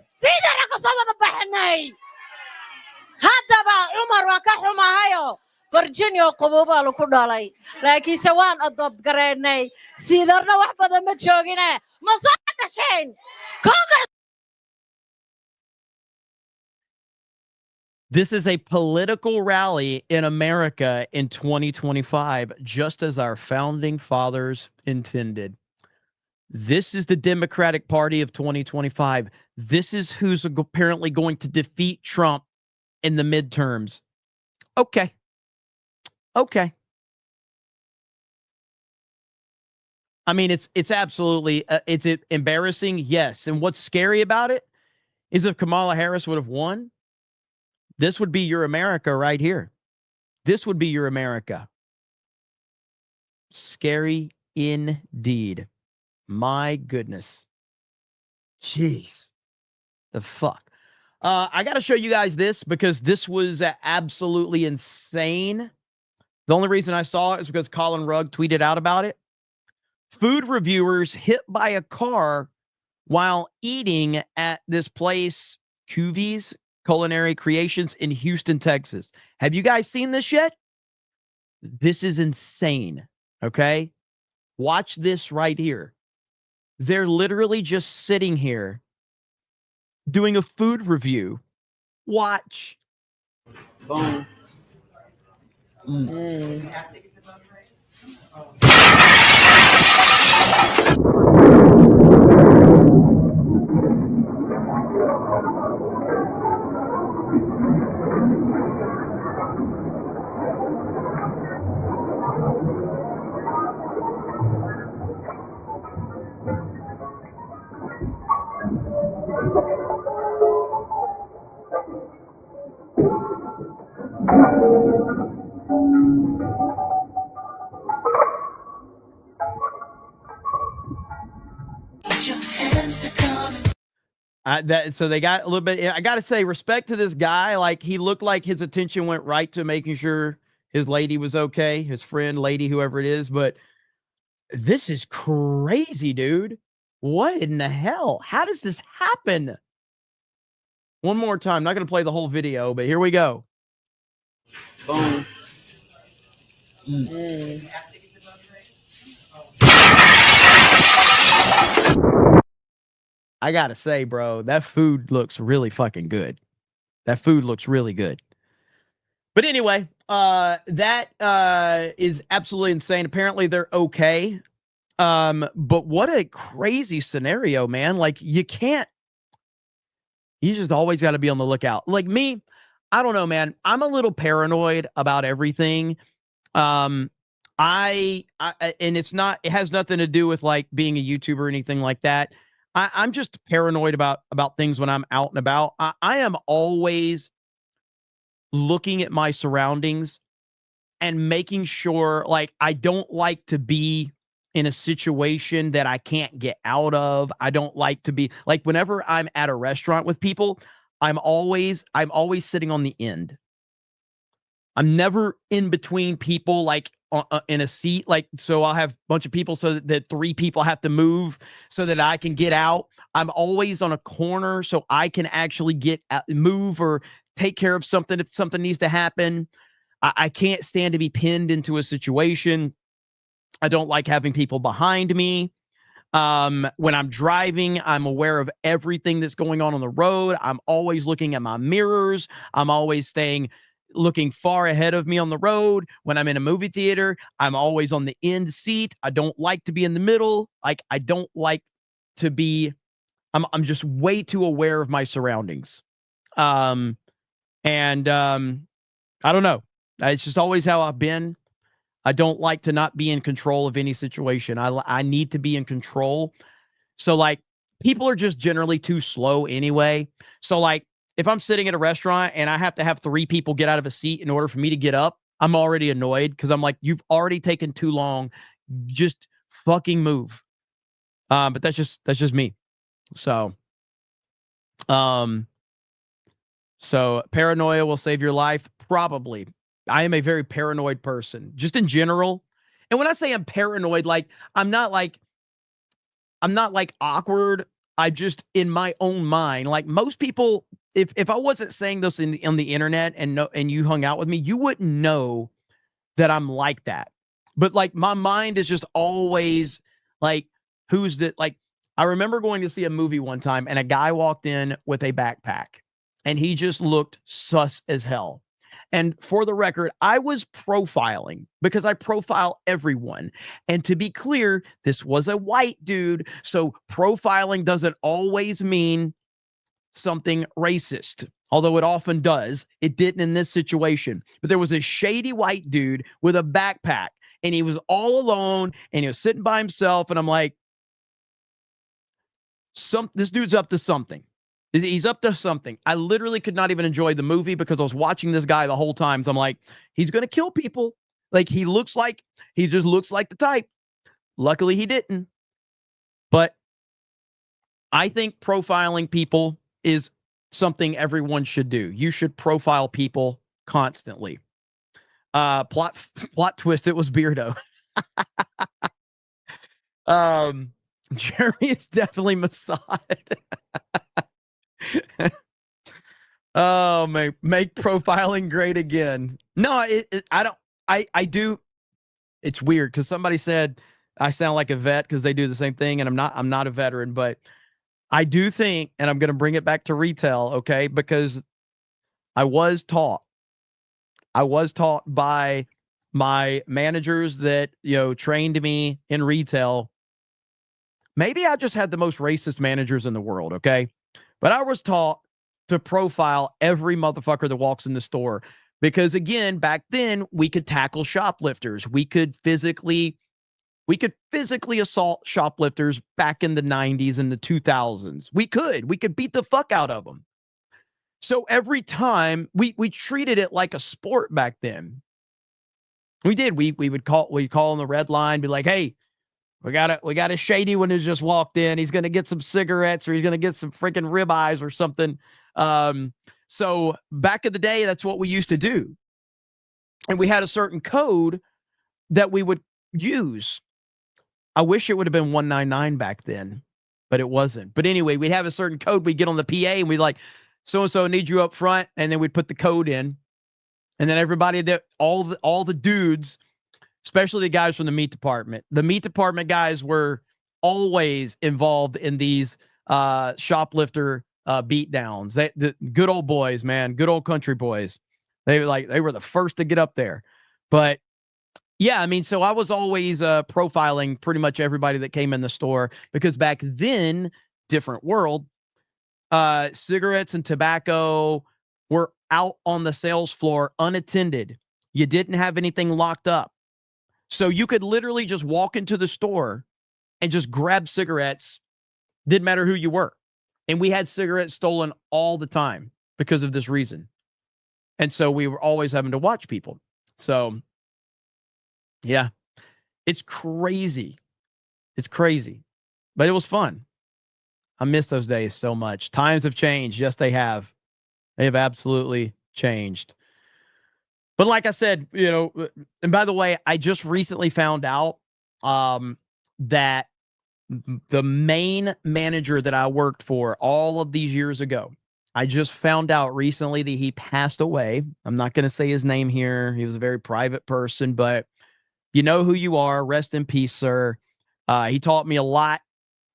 Virginia qububaa lagu dhalay laakiinse waan adopt gareynay siidarna wax badan ma joogine ma soo dhasheen This is a political rally in America in 2025, just as our founding fathers intended. This is the Democratic Party of 2025. This is who's apparently going to defeat Trump in the midterms. Okay. Okay. I mean, it's absolutely, it's embarrassing. Yes. And what's scary about it is if Kamala Harris would have won, this would be your America right here. This would be your America. Scary indeed. My goodness. Jeez. The fuck. I got to show you guys this because this was absolutely insane. The only reason I saw it is because Colin Rugg tweeted out about it. Food reviewers hit by a car while eating at this place, Cuvie's Culinary Creations in Houston, Texas. Have you guys seen this yet? This is insane. Okay? Watch this right here. They're literally just sitting here doing a food review. Watch. Boom. So they got a little bit. I got to say, respect to this guy. Like, he looked like his attention went right to making sure his lady was okay, his friend, lady, whoever it is. But this is crazy, dude. What in the hell? How does this happen? One more time. Not going to play the whole video, but here we go. Boom. I got to say, bro, that food looks really fucking good. That food looks really good. But anyway, that is absolutely insane. Apparently they're okay. But what a crazy scenario, man. Like, you just always got to be on the lookout. Like me, I don't know, man. I'm a little paranoid about everything. And it has nothing to do with like being a YouTuber or anything like that. I'm just paranoid about things when I'm out and about. I am always looking at my surroundings and making sure, like, I don't like to be in a situation that I can't get out of. I don't like to be like, whenever I'm at a restaurant with people, I'm always sitting on the end. I'm never in between people, like in a seat. Like, so I'll have a bunch of people so that 3 people have to move so that I can get out. I'm always on a corner so I can actually move or take care of something if something needs to happen. I can't stand to be pinned into a situation. I don't like having people behind me. When I'm driving, I'm aware of everything that's going on the road. I'm always looking at my mirrors. I'm always looking far ahead of me on the road. When I'm in a movie theater, I'm always on the end seat. I don't like to be in the middle. Like, I don't like to be, I'm just way too aware of my surroundings. I don't know. It's just always how I've been. I don't like to not be in control of any situation. I need to be in control. So, like, people are just generally too slow anyway. So, like, if I'm sitting at a restaurant and I have to have 3 people get out of a seat in order for me to get up, I'm already annoyed because I'm like, you've already taken too long. Just fucking move. But that's just me. So, paranoia will save your life. Probably. I am a very paranoid person, just in general. And when I say I'm paranoid, like, I'm not like awkward. I just, in my own mind, like most people, if I wasn't saying this on the internet and you hung out with me, you wouldn't know that I'm like that. But like, my mind is just always like, who's that? Like, I remember going to see a movie one time and a guy walked in with a backpack and he just looked sus as hell. And for the record, I was profiling because I profile everyone. And to be clear, this was a white dude. So profiling doesn't always mean something racist, although it often does. It didn't in this situation. But there was a shady white dude with a backpack and he was all alone and he was sitting by himself. And I'm like, this dude's up to something. He's up to something. I literally could not even enjoy the movie because I was watching this guy the whole time. So I'm like, he's going to kill people. Like, he just looks like the type. Luckily, he didn't. But I think profiling people is something everyone should do. You should profile people constantly. Plot twist, it was Beardo. Jeremy is definitely Mossad. Oh, make profiling great again. No, I do. It's weird because somebody said I sound like a vet because they do the same thing, and I'm not a veteran, but I do think, and I'm going to bring it back to retail, okay? Because I was taught by my managers that, trained me in retail, maybe I just had the most racist managers in the world, okay? But I was taught to profile every motherfucker that walks in the store because, again, back then we could tackle shoplifters. We could physically assault shoplifters back in the 90s and the 2000s. We could beat the fuck out of them. So every time we treated it like a sport back then. We did. We'd call on the red line, be like, hey, we got a shady one who's just walked in. He's gonna get some cigarettes or he's gonna get some freaking ribeyes or something. So back in the day, that's what we used to do. And we had a certain code that we would use. I wish it would have been 199 back then, but it wasn't. But anyway, we'd have a certain code. We'd get on the PA and we'd like, so-and-so need you up front. And then we'd put the code in. And then everybody, all the dudes, especially the guys from the meat department. The meat department guys were always involved in these shoplifter beatdowns. The good old boys, man, good old country boys. They were the first to get up there. But yeah, I mean, so I was always profiling pretty much everybody that came in the store because back then, different world, cigarettes and tobacco were out on the sales floor unattended. You didn't have anything locked up. So you could literally just walk into the store and just grab cigarettes. Didn't matter who you were. And we had cigarettes stolen all the time because of this reason. And so we were always having to watch people. So yeah, it's crazy. It's crazy, but it was fun. I miss those days so much. Times have changed. Yes, they have. They have absolutely changed. But like I said, and by the way, I just recently found out that the main manager that I worked for all of these years ago, I just found out recently that he passed away. I'm not going to say his name here. He was a very private person, but you know who you are. Rest in peace, sir. He taught me a lot.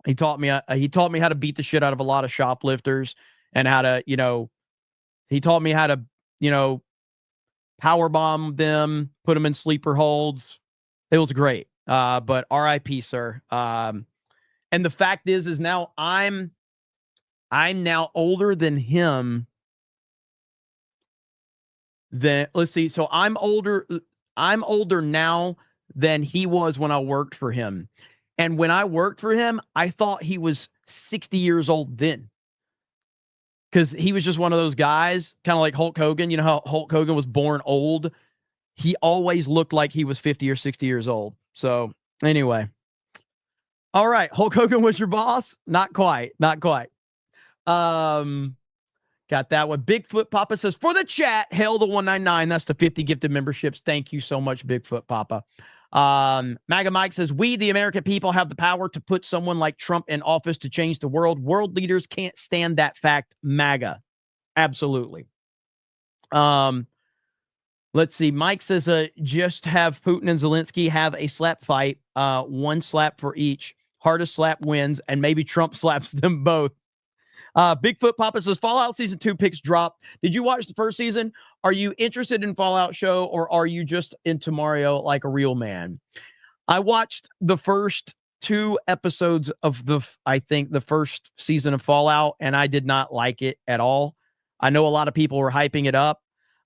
He taught me how to beat the shit out of a lot of shoplifters and how to, he taught me how to, power bomb them, put them in sleeper holds. It was great. But RIP, sir. And the fact is now I'm now older than him. Let's see. So I'm older now than he was when I worked for him. And when I worked for him, I thought he was 60 years old then. Because he was just one of those guys, kind of like Hulk Hogan. You know how Hulk Hogan was born old? He always looked like he was 50 or 60 years old. So anyway. All right. Hulk Hogan was your boss? Not quite. Not quite. Got that one. Bigfoot Papa says, for the chat, hail the 199. That's the 50 gifted memberships. Thank you so much, Bigfoot Papa. MAGA Mike says, we, the American people, have the power to put someone like Trump in office to change the world. World leaders can't stand that fact. MAGA. Absolutely. Let's see. Mike says, just have Putin and Zelensky have a slap fight. One slap for each. Hardest slap wins, and maybe Trump slaps them both. Bigfoot Papa says, Fallout Season 2 picks drop. Did you watch the first season? Are you interested in Fallout show, or are you just into Mario like a real man? I watched the first 2 episodes of the first season of Fallout, and I did not like it at all. I know a lot of people were hyping it up.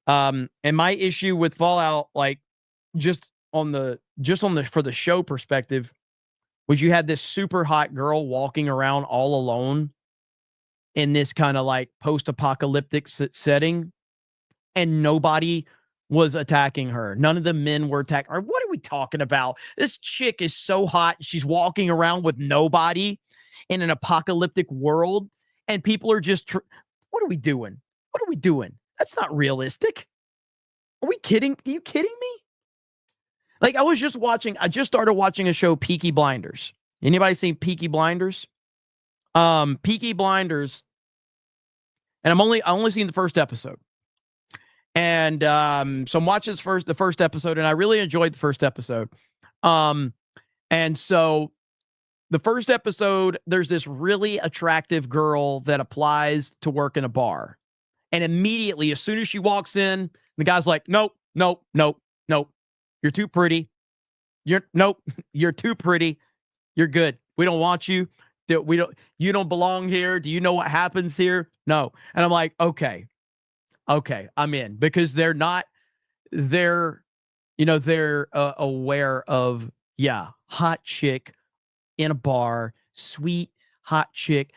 And my issue with Fallout, like just on the for the show perspective, was you had this super hot girl walking around all alone in this kind of like post-apocalyptic setting, and nobody was attacking her. None of the men were attacking her. What are we talking about? This chick is so hot. She's walking around with nobody in an apocalyptic world, and people are just, what are we doing? What are we doing? That's not realistic. Are we kidding? Are you kidding me? Like I just started watching a show, Peaky Blinders. Anybody seen Peaky Blinders? Peaky Blinders, and I only seen the first episode. And so I'm watching the first episode, and I really enjoyed the first episode. And so the first episode, there's this really attractive girl that applies to work in a bar. And immediately, as soon as she walks in, the guy's like, nope, nope, nope, nope. You're too pretty. Nope. You're too pretty. You're good. We don't want you. You don't belong here. Do you know what happens here? No. And I'm like, okay, I'm in, because they're aware of, hot chick in a bar, sweet hot chick.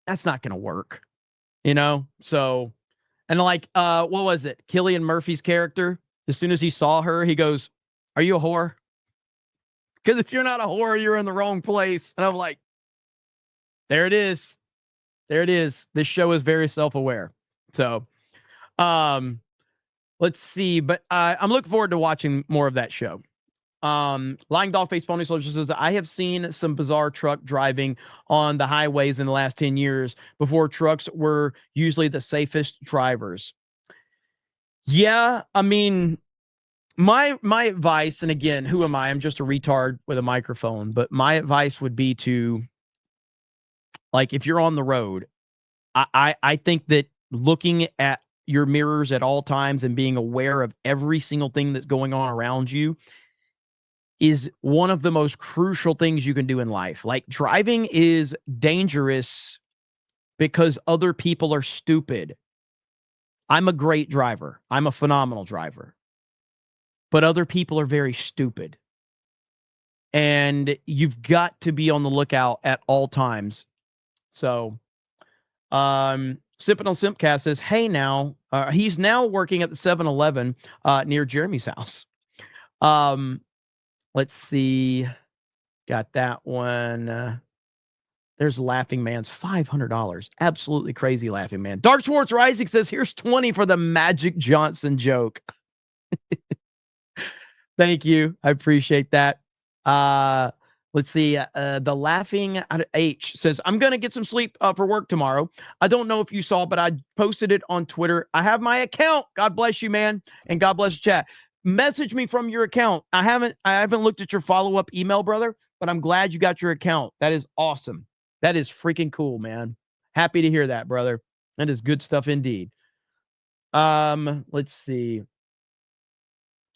That's not going to work, So, and like, what was it? Cillian Murphy's character, as soon as he saw her, he goes, "Are you a whore? Because if you're not a whore, you're in the wrong place." And I'm like, there it is. There it is. This show is very self-aware. So, let's see. But I'm looking forward to watching more of that show. Lying Dog Face Pony Soldier says, I have seen some bizarre truck driving on the highways in the last 10 years before trucks were usually the safest drivers. Yeah, I mean, my advice, and again, who am I? I'm just a retard with a microphone, but my advice would be to, like, if you're on the road, I think that looking at your mirrors at all times and being aware of every single thing that's going on around you is one of the most crucial things you can do in life. Like, driving is dangerous because other people are stupid. I'm a great driver. I'm a phenomenal driver. But other people are very stupid. And you've got to be on the lookout at all times. So, Sippin' on Simpcast says, hey, now, he's now working at the 7-Eleven near Jeremy's house. Let's see. Got that one. There's Laughing Man's $500. Absolutely crazy, Laughing Man. Dark Schwartz Rising says, here's 20 for the Magic Johnson joke. Thank you. I appreciate that. Let's see. The Laughing H says, I'm going to get some sleep for work tomorrow. I don't know if you saw, but I posted it on Twitter. I have my account. God bless you, man. And God bless the chat. Message me from your account. I haven't looked at your follow-up email, brother, but I'm glad you got your account. That is awesome. That is freaking cool, man. Happy to hear that, brother. That is good stuff indeed. Let's see.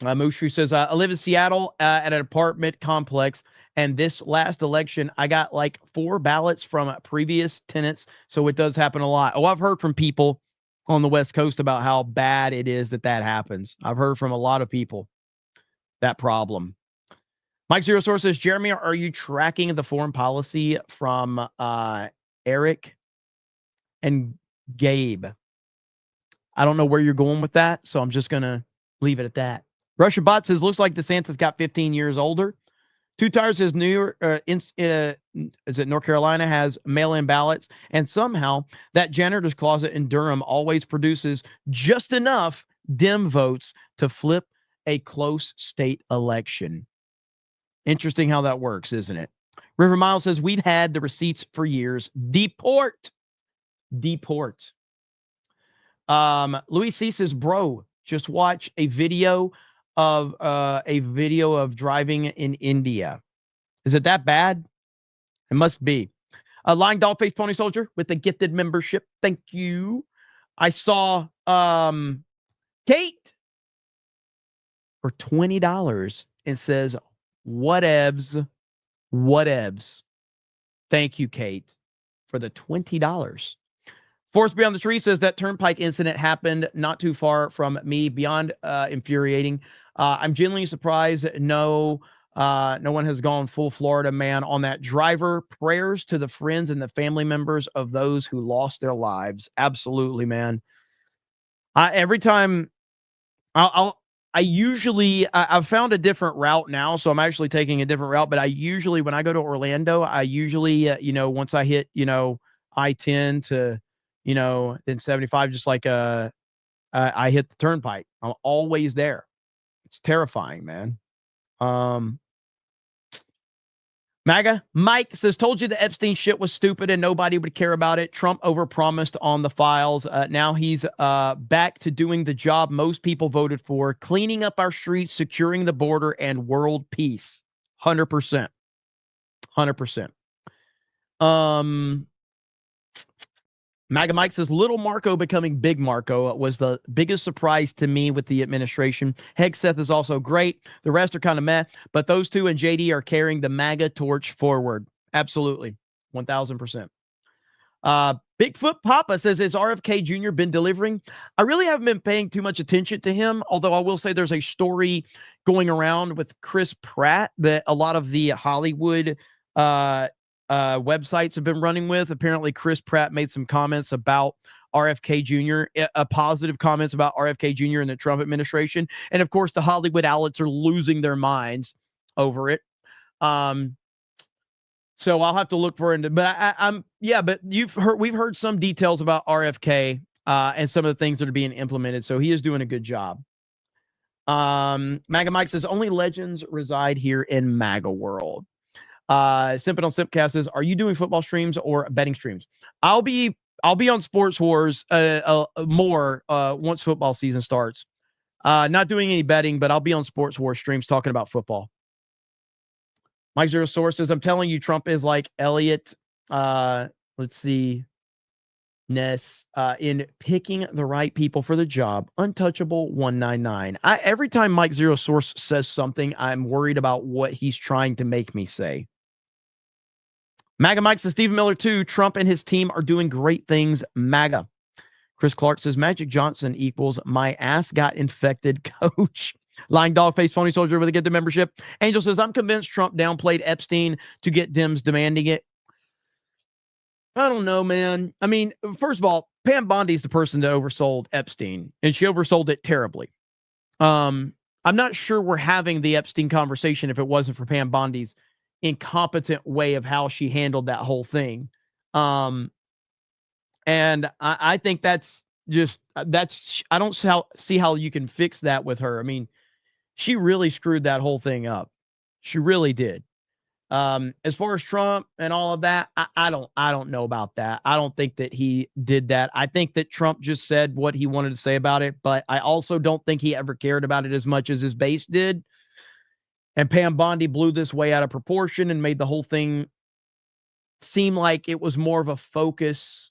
Mushu says, I live in Seattle at an apartment complex, and this last election, I got like 4 ballots from previous tenants, so it does happen a lot. Oh, I've heard from people on the West Coast about how bad it is that happens. I've heard from a lot of people that problem. Mike Zero Source says, Jeremy, are you tracking the foreign policy from Eric and Gabe? I don't know where you're going with that, so I'm just going to leave it at that. Russia Bot says, looks like DeSantis got 15 years older. Two Tires says, is it North Carolina has mail-in ballots, and somehow that janitor's closet in Durham always produces just enough Dem votes to flip a close state election. Interesting how that works, isn't it? River Miles says, we've had the receipts for years. Deport. Louis C says, bro, just watch a video of driving in India. Is it that bad? It must be. Lying Dollface Pony Soldier with the gifted membership. Thank you. I saw Kate for $20 and says, whatevs. Thank you, Kate, for the $20. Forest Beyond the Tree says that turnpike incident happened not too far from me, beyond infuriating. I'm genuinely surprised no one has gone full Florida man on that driver. Prayers to the friends and the family members of those who lost their lives. Absolutely, man. Every time I've found a different route now, so I'm actually taking a different route. But when I go to Orlando, once I hit, I-10 to, then 75, just like I hit the turnpike. I'm always there. It's terrifying, man. MAGA Mike says, told you the Epstein shit was stupid and nobody would care about it. Trump overpromised on the files. Now he's back to doing the job most people voted for, cleaning up our streets, securing the border, and world peace. 100%. 100%. MAGA Mike says, little Marco becoming big Marco was the biggest surprise to me with the administration. Hegseth is also great. The rest are kind of meh, but those two and JD are carrying the MAGA torch forward. Absolutely. 1,000%. Bigfoot Papa says, has RFK Jr. been delivering? I really haven't been paying too much attention to him, although I will say there's a story going around with Chris Pratt that a lot of the Hollywood websites have been running with. Apparently, Chris Pratt made some comments about RFK Jr., positive comments about RFK Jr. and the Trump administration. And of course, the Hollywood outlets are losing their minds over it. So I'll have to look for it. But but we've heard some details about RFK and some of the things that are being implemented. So he is doing a good job. MAGA Mike says, only legends reside here in MAGA world. Simpin on Simpcast says, are you doing football streams or betting streams? I'll be on Sports Wars more once football season starts. Not doing any betting, but I'll be on Sports Wars streams talking about football. Mike Zero Source says, I'm telling you, Trump is like Elliot, Ness, in picking the right people for the job. Untouchable 199. Every time Mike Zero Source says something, I'm worried about what he's trying to make me say. MAGA Mike says, Stephen Miller too. Trump and his team are doing great things. MAGA. Chris Clark says, Magic Johnson equals my ass got infected coach. Lying Dog Face Pony Soldier with a get to membership. Angel says, I'm convinced Trump downplayed Epstein to get Dems demanding it. I don't know, man. I mean, first of all, Pam Bondi is the person that oversold Epstein, and she oversold it terribly. I'm not sure we're having the Epstein conversation if it wasn't for Pam Bondi's incompetent way of how she handled that whole thing. And I think I don't see how you can fix that with her. I mean, she really screwed that whole thing up. She really did. As far as Trump and all of that, I don't know about that. I don't think that he did that. I think that Trump just said what he wanted to say about it, but I also don't think he ever cared about it as much as his base did. And Pam Bondi blew this way out of proportion and made the whole thing seem like it was more of a focus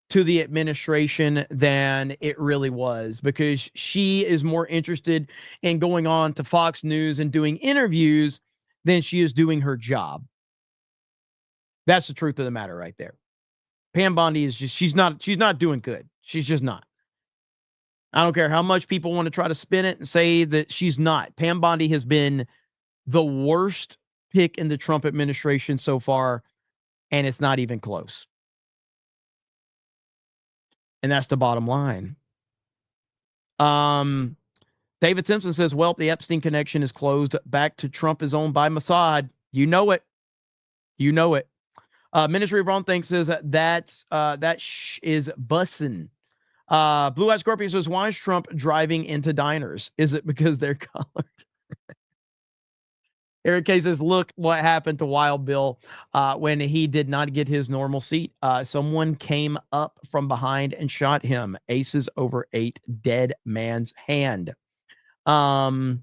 to the administration than it really was, because she is more interested in going on to Fox News and doing interviews than she is doing her job. That's the truth of the matter right there. Pam Bondi is just, she's not doing good. She's just not. I don't care how much people want to try to spin it and say that she's not. Pam Bondi has been the worst pick in the Trump administration so far, and it's not even close. And that's the bottom line. David Simpson says, well, the Epstein connection is closed. Back to Trump is owned by Mossad. You know it. You know it. Ministry of Wrong Things says that is bussin'. Blue Eyed Scorpion says, why is Trump driving into diners? Is it because they're colored? Eric K says, look what happened to Wild Bill when he did not get his normal seat. Someone came up from behind and shot him. Aces over 8, dead man's hand. Commander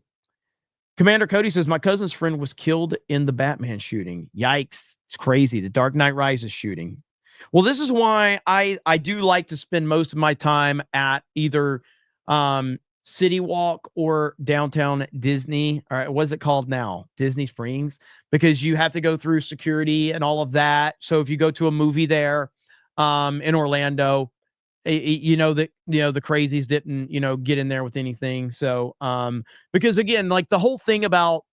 Cody says, my cousin's friend was killed in the Batman shooting. Yikes. It's crazy. The Dark Knight Rises shooting. Well, this is why I do like to spend most of my time at either City Walk or downtown Disney, or what's it called now? Disney Springs, because you have to go through security and all of that. So if you go to a movie there in Orlando, the crazies didn't, get in there with anything. So because again, like the whole thing about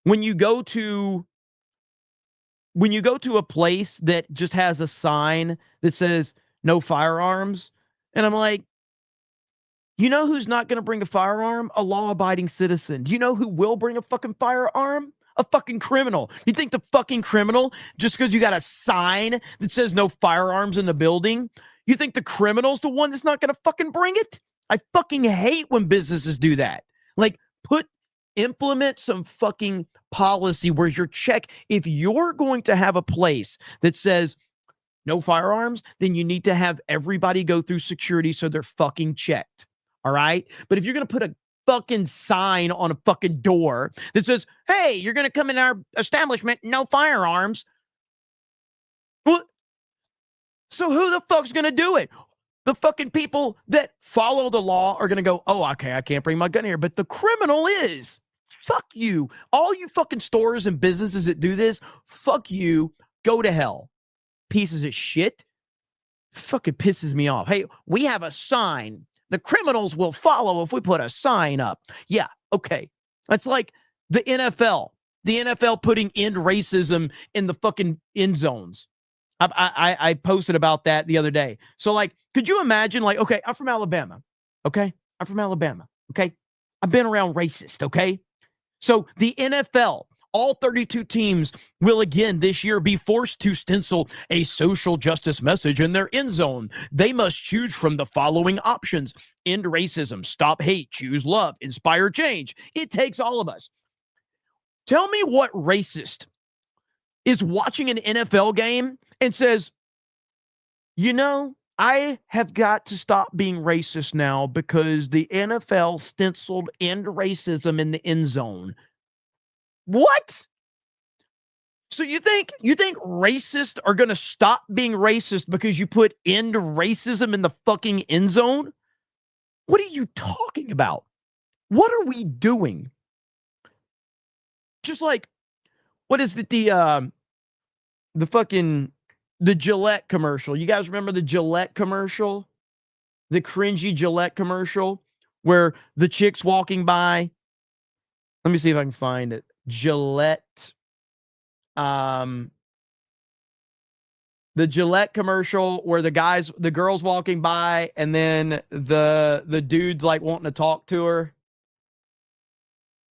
when you go to a place that just has a sign that says no firearms, and I'm like, you know who's not going to bring a firearm? A law-abiding citizen. Do you know who will bring a fucking firearm? A fucking criminal. You think the fucking criminal, just because you got a sign that says no firearms in the building, you think the criminal's the one that's not going to fucking bring it? I fucking hate when businesses do that. Like, implement some fucking policy where if you're going to have a place that says no firearms, then you need to have everybody go through security so they're fucking checked. All right? But if you're going to put a fucking sign on a fucking door that says, hey, you're going to come in our establishment, no firearms. Well, So who the fuck's going to do it? The fucking people that follow the law are going to go, oh, okay, I can't bring my gun here. But the criminal is. Fuck you. All you fucking stores and businesses that do this, fuck you. Go to hell. Pieces of shit. Fucking pisses me off. Hey, we have a sign. The criminals will follow if we put a sign up. Yeah, okay. That's like the NFL. The NFL putting end racism in the fucking end zones. I posted about that the other day. So, like, could you imagine, like, okay, I'm from Alabama. Okay? I'm from Alabama. Okay? I've been around racist. Okay? So the NFL, all 32 teams will again this year be forced to stencil a social justice message in their end zone. They must choose from the following options: end racism, stop hate, choose love, inspire change. It takes all of us. Tell me what racist is watching an NFL game and says, you know, I have got to stop being racist now because the NFL stenciled end racism in the end zone. What? So you think racists are going to stop being racist because you put end racism in the fucking end zone? What are you talking about? What are we doing? Just like, what is it, the Gillette commercial? You guys remember the Gillette commercial? The cringy Gillette commercial where the chick's walking by. Let me see if I can find it. Gillette. The Gillette commercial where the girl's walking by and then the dude's like wanting to talk to her.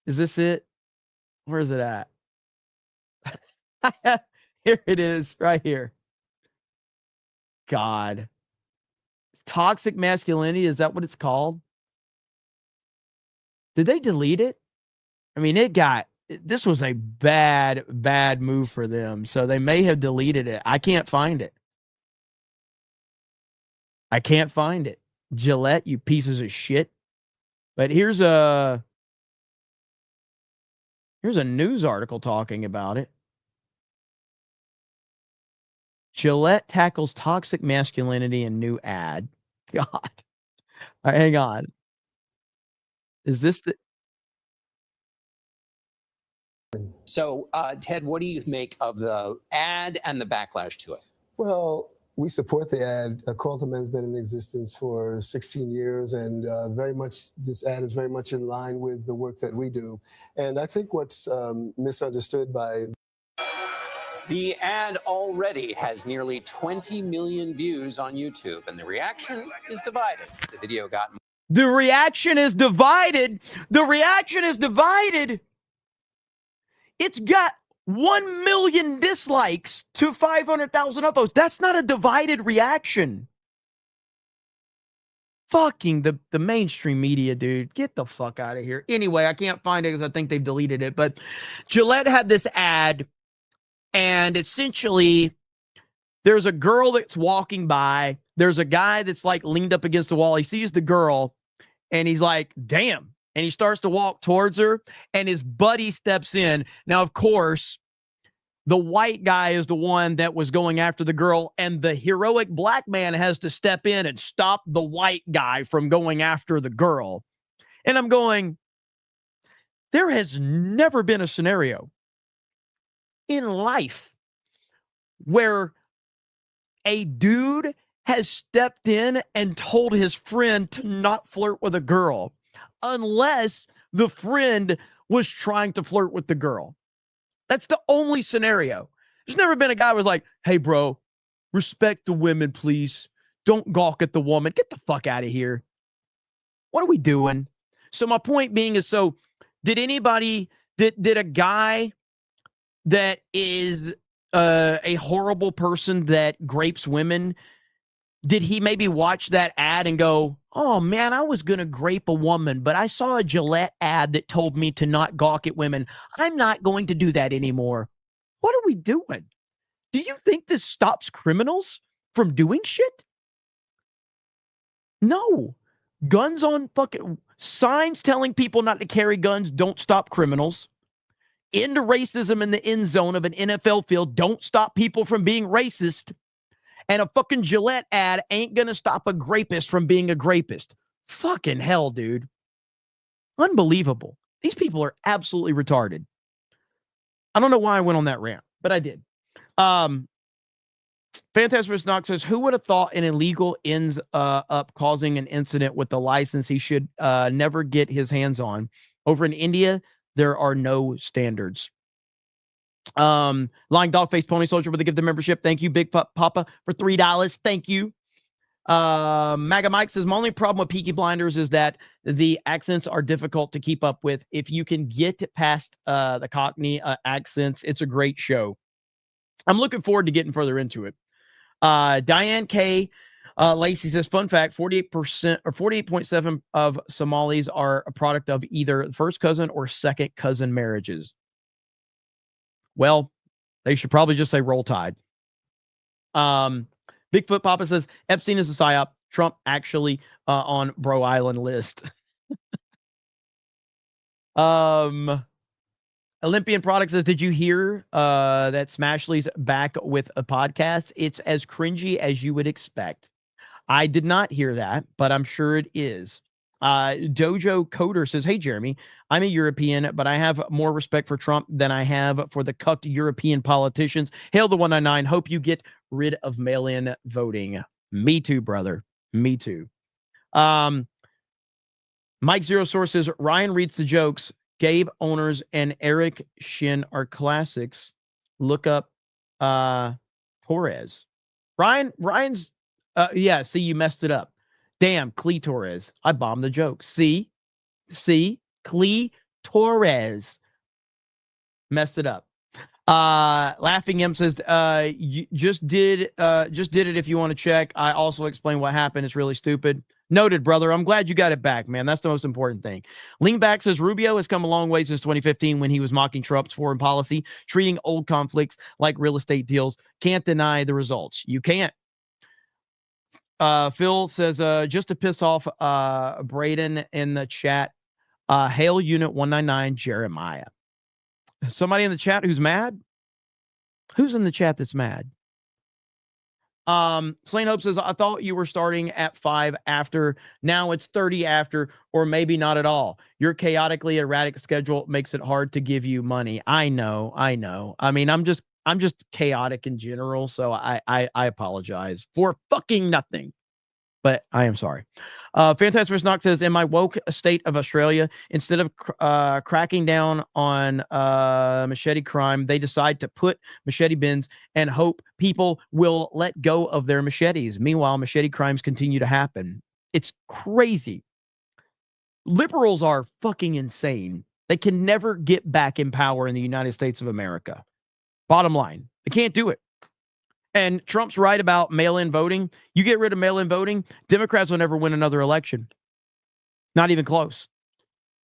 Is this it? Where is it at? Here it is, right here. God. Toxic masculinity, is that what it's called? Did they delete it? I mean, this was a bad move for them. So they may have deleted it. I can't find it. Gillette, you pieces of shit. But here's a news article talking about it. Gillette tackles toxic masculinity in new ad. God. All right, hang on. Is this the... So, Ted, what do you make of the ad and the backlash to it? Well, we support the ad. Call to Men's been in existence for 16 years, and this ad is very much in line with the work that we do. And I think what's misunderstood by... The ad already has nearly 20 million views on YouTube, and the reaction is divided. The video got... The reaction is divided. It's got 1 million dislikes to 500,000 upvotes. That's not a divided reaction. Fucking the mainstream media, dude. Get the fuck out of here. Anyway, I can't find it because I think they've deleted it. But Gillette had this ad, and essentially there's a girl that's walking by. There's a guy that's like leaned up against the wall. He sees the girl, and he's like, damn. And he starts to walk towards her, and his buddy steps in. Now, of course, the white guy is the one that was going after the girl, and the heroic black man has to step in and stop the white guy from going after the girl. And I'm going, there has never been a scenario in life where a dude has stepped in and told his friend to not flirt with a girl, unless the friend was trying to flirt with the girl. That's the only scenario. There's never been a guy who was like, hey, bro, respect the women, please. Don't gawk at the woman. Get the fuck out of here. What are we doing? So my point being is, so did a guy that is a horrible person that grapes women, did he maybe watch that ad and go, oh, man, I was going to grape a woman, but I saw a Gillette ad that told me to not gawk at women. I'm not going to do that anymore. What are we doing? Do you think this stops criminals from doing shit? No. Guns on fucking signs telling people not to carry guns don't stop criminals. End racism in the end zone of an NFL field don't stop people from being racist. And a fucking Gillette ad ain't going to stop a grapist from being a grapist. Fucking hell, dude. Unbelievable. These people are absolutely retarded. I don't know why I went on that rant, but I did. Fantastic Knox says, who would have thought an illegal ends up causing an incident with the license he should never get his hands on? Over in India, there are no standards. Lying Dogface Pony Soldier with a gift of membership. Thank you, Big Papa, for $3. Thank you. MAGA Mike says, my only problem with Peaky Blinders is that the accents are difficult to keep up with. If you can get past the Cockney accents, it's a great show. I'm looking forward to getting further into it. Diane K. Lacey says, fun fact, 48% or 48.7% of Somalis are a product of either first cousin or second cousin marriages. Well, they should probably just say roll tide. Bigfoot Papa says, Epstein is a psyop. Trump actually on Bro Island list. Olympian Product says, did you hear that Smashley's back with a podcast? It's as cringy as you would expect. I did not hear that, but I'm sure it is. Dojo Coder says, hey, Jeremy, I'm a European, but I have more respect for Trump than I have for the cucked European politicians. Hail the 199. Hope you get rid of mail-in voting. Me too, brother. Me too. Mike Zero Source says, Ryan reads the jokes. Gabe Owners and Eric Shin are classics. Look up Torres. Ryan's yeah, see, you messed it up. Damn, Clee Torres. I bombed the joke. See, Clee Torres. Messed it up. Laughing Him says, you just did it if you want to check. I also explained what happened. It's really stupid. Noted, brother. I'm glad you got it back, man. That's the most important thing. Leanback says, Rubio has come a long way since 2015 when he was mocking Trump's foreign policy, treating old conflicts like real estate deals. Can't deny the results. You can't. Phil says, just to piss off Braden in the chat, hail Unit 199 Jeremiah. Somebody in the chat who's mad? Who's in the chat that's mad? Slain Hope says, I thought you were starting at 5 after. Now it's 30 after, or maybe not at all. Your chaotically erratic schedule makes it hard to give you money. I know. I mean, I'm just chaotic in general, so I apologize for fucking nothing. But I am sorry. Fantastic Knock says, in my woke state of Australia, instead of cracking down on machete crime, they decide to put machete bins and hope people will let go of their machetes. Meanwhile, machete crimes continue to happen. It's crazy. Liberals are fucking insane. They can never get back in power in the United States of America. Bottom line, they can't do it. And Trump's right about mail-in voting. You get rid of mail-in voting, Democrats will never win another election. Not even close.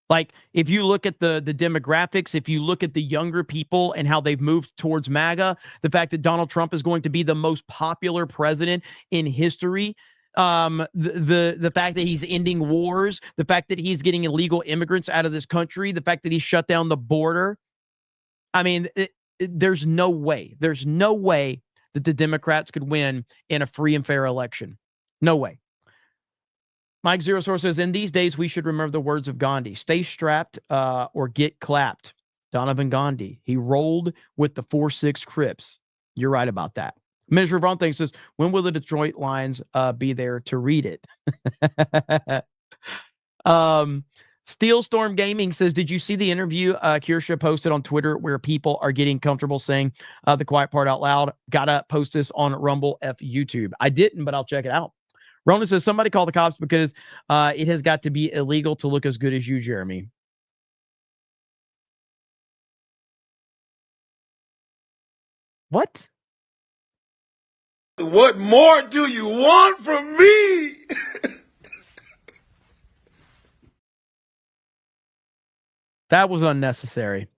Like, if you look at the demographics, if you look at the younger people and how they've moved towards MAGA, the fact that Donald Trump is going to be the most popular president in history, the fact that he's ending wars, the fact that he's getting illegal immigrants out of this country, the fact that he shut down the border. I mean, there's no way that the Democrats could win in a free and fair election. No way. Mike Zero Source says, in these days, we should remember the words of Gandhi. Stay strapped or get clapped. Donovan Gandhi. He rolled with the 4-6 Crips. You're right about that. Minister Von Thing says, when will the Detroit Lions be there to read it? Steelstorm Gaming says, did you see the interview Kirsha posted on Twitter where people are getting comfortable saying the quiet part out loud? Gotta post this on Rumble F YouTube. I didn't, but I'll check it out. Ronan says, somebody call the cops because it has got to be illegal to look as good as you, Jeremy. What? What more do you want from me? That was unnecessary.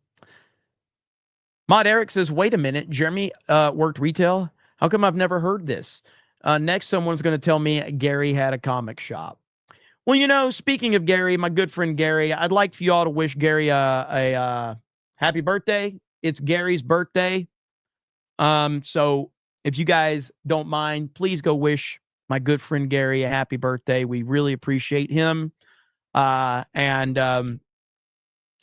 Mod Eric says, wait a minute, Jeremy worked retail? How come I've never heard this? Next, someone's going to tell me Gary had a comic shop. Well, you know, speaking of Gary, my good friend Gary, I'd like for you all to wish Gary a happy birthday. It's Gary's birthday. So if you guys don't mind, please go wish my good friend Gary a happy birthday. We really appreciate him. I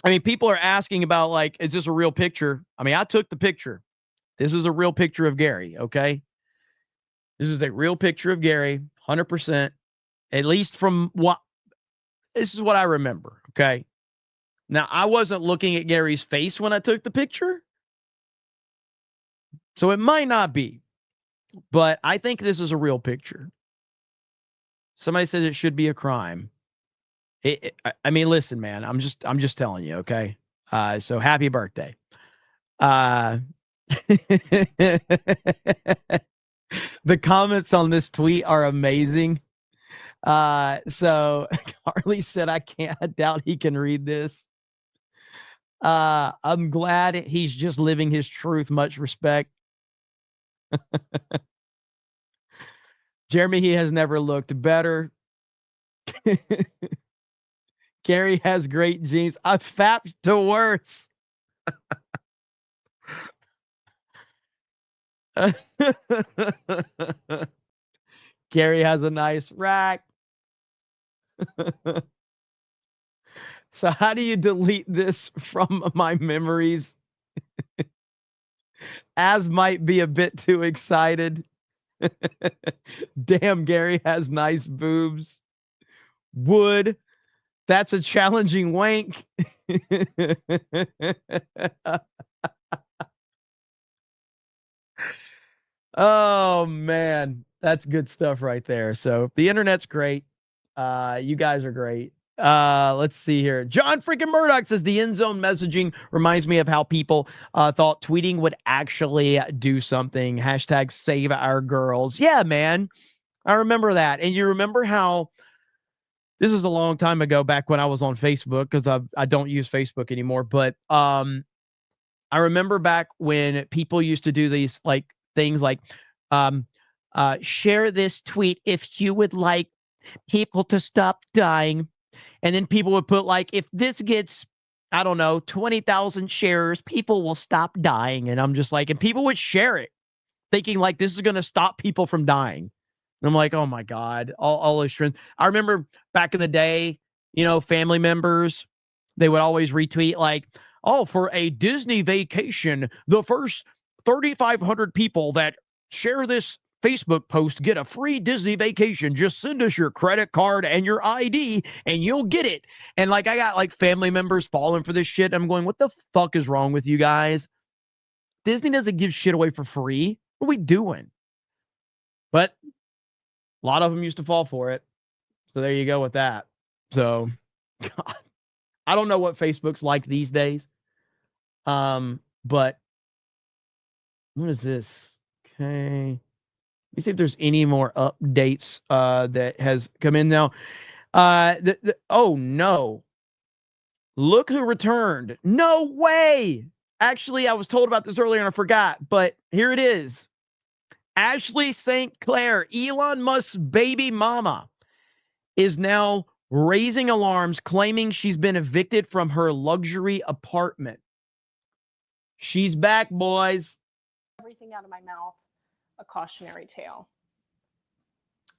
mean, people are asking about, like, is this a real picture? I mean, I took the picture. This is a real picture of Gary, okay? This is a real picture of Gary, 100%, at least from what, this is what I remember, okay? Now, I wasn't looking at Gary's face when I took the picture, so it might not be, but I think this is a real picture. Somebody said it should be a crime. I mean, listen, man, I'm just telling you, okay? So happy birthday. The comments on this tweet are amazing. So Carly said, I doubt he can read this. I'm glad he's just living his truth. Much respect. Jeremy, he has never looked better. Gary has great genes. I fapped to worse. Gary has a nice rack. So how do you delete this from my memories? As might be a bit too excited. Damn, Gary has nice boobs. Wood. That's a challenging wank. Oh, man. That's good stuff right there. So the internet's great. You guys are great. Let's see here. John freaking Murdoch says the end zone messaging reminds me of how people thought tweeting would actually do something. Hashtag save our girls. Yeah, man. I remember that. And you remember how this is a long time ago, back when I was on Facebook, because I don't use Facebook anymore. But I remember back when people used to do these like things like share this tweet if you would like people to stop dying. And then people would put like, if this gets, I don't know, 20,000 shares, people will stop dying. And I'm just like, and people would share it thinking like this is going to stop people from dying. And I'm like, oh my God, all those trends. I remember back in the day, you know, family members, they would always retweet like, oh, for a Disney vacation, the first 3,500 people that share this Facebook post get a free Disney vacation. Just send us your credit card and your ID and you'll get it. And like, I got like family members falling for this shit. I'm going, what the fuck is wrong with you guys? Disney doesn't give shit away for free. What are we doing? But a lot of them used to fall for it. So there you go with that. So God, I don't know what Facebook's like these days. But what is this? Okay. Let me see if there's any more updates that has come in now. Oh no. Look who returned. No way. Actually, I was told about this earlier and I forgot, but here it is. Ashley St. Clair, Elon Musk's baby mama, is now raising alarms, claiming she's been evicted from her luxury apartment. She's back, boys. Everything out of my mouth, a cautionary tale.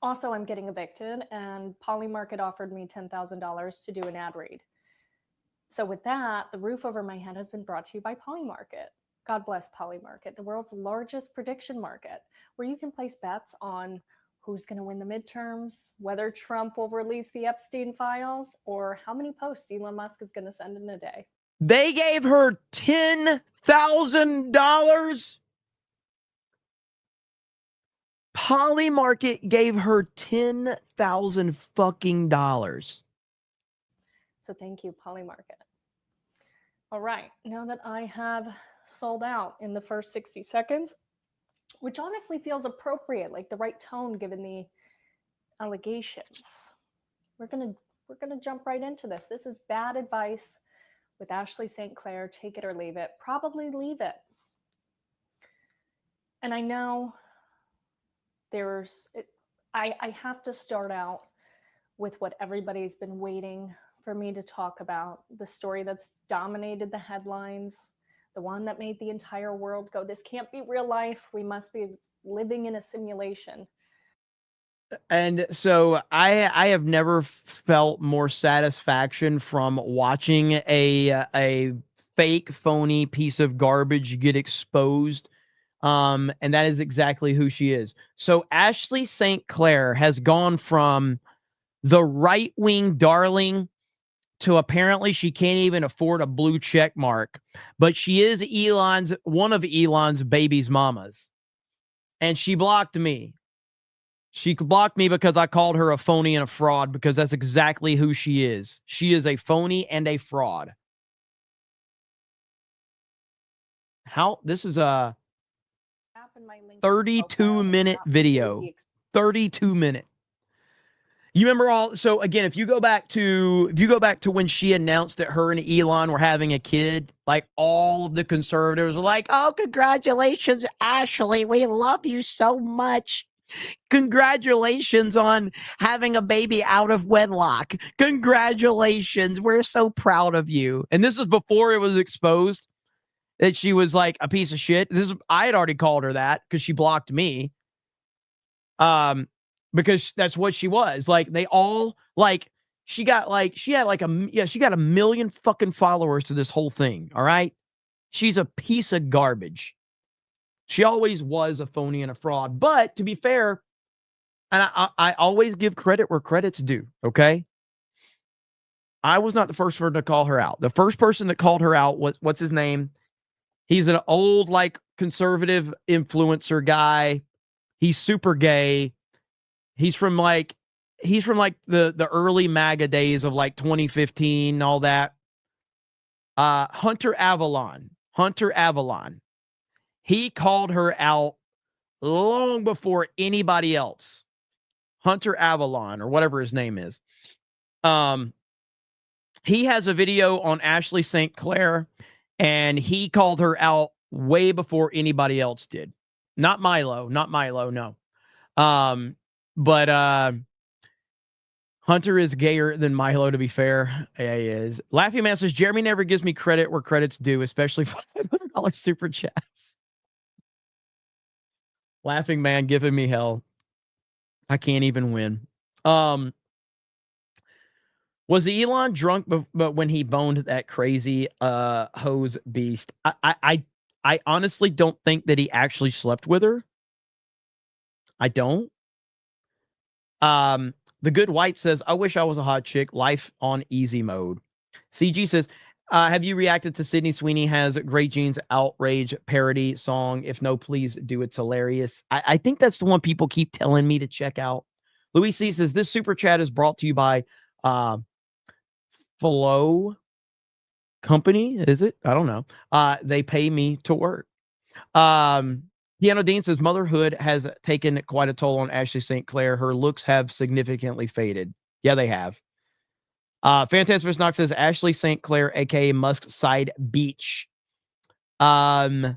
Also, I'm getting evicted, and Polymarket offered me $10,000 to do an ad read. So with that, the roof over my head has been brought to you by Polymarket. God bless Polymarket, the world's largest prediction market, where you can place bets on who's going to win the midterms, whether Trump will release the Epstein files, or how many posts Elon Musk is going to send in a day. They gave her $10,000. Polymarket gave her $10,000 fucking dollars. So thank you, Polymarket. All right, now that I have sold out in the first 60 seconds, which honestly feels appropriate, like the right tone given the allegations, we're gonna jump right into this. This is bad advice with Ashley St. Clair. Take it or leave it. Probably leave it. And I know I have to start out with what everybody's been waiting for me to talk about, the story that's dominated the headlines, the one that made the entire world go, this can't be real life. We must be living in a simulation. And so I have never felt more satisfaction from watching a fake, phony piece of garbage get exposed. And that is exactly who she is. So Ashley St. Clair has gone from the right-wing darling to apparently she can't even afford a blue check mark, but she is one of Elon's baby's mamas. And she blocked me. She blocked me because I called her a phony and a fraud, because that's exactly who she is. She is a phony and a fraud. This is a 32-minute video. 32-minute. You remember so again, if you go back to when she announced that her and Elon were having a kid, like all of the conservatives were like, "Oh, congratulations, Ashley. We love you so much. Congratulations on having a baby out of wedlock. Congratulations. We're so proud of you." And this was before it was exposed that she was like a piece of shit. I had already called her that because she blocked me. Because that's what she was. Like, they all, like, she had a million fucking followers to this whole thing. All right. She's a piece of garbage. She always was a phony and a fraud. But to be fair, and I always give credit where credit's due. Okay. I was not the first person to call her out. The first person that called her out was, what's his name? He's an old, like, conservative influencer guy. He's super gay. He's from like the early MAGA days of like 2015 and all that. Hunter Avalon. He called her out long before anybody else. Hunter Avalon, or whatever his name is. He has a video on Ashley St. Clair, and he called her out way before anybody else did. Not Milo, no. But Hunter is gayer than Milo, to be fair. Yeah, he is. Laughing Man says, Jeremy never gives me credit where credit's due, especially $500 super chats. Laughing Man giving me hell. I can't even win. Was Elon drunk but when he boned that crazy hose beast? I honestly don't think that he actually slept with her. I don't. The Good White says, I wish I was a hot chick. Life on easy mode. CG says, have you reacted to Sydney Sweeney has Great Jeans outrage parody song? If no, please do. It's hilarious. I think that's the one people keep telling me to check out. Louis C says, this super chat is brought to you by Flow Company. Is it? I don't know. They pay me to work. Piano Dean says, motherhood has taken quite a toll on Ashley St. Clair. Her looks have significantly faded. Yeah, they have. Fantastic Knox says, Ashley St. Clair, a.k.a. Musk Side Beach. Mr.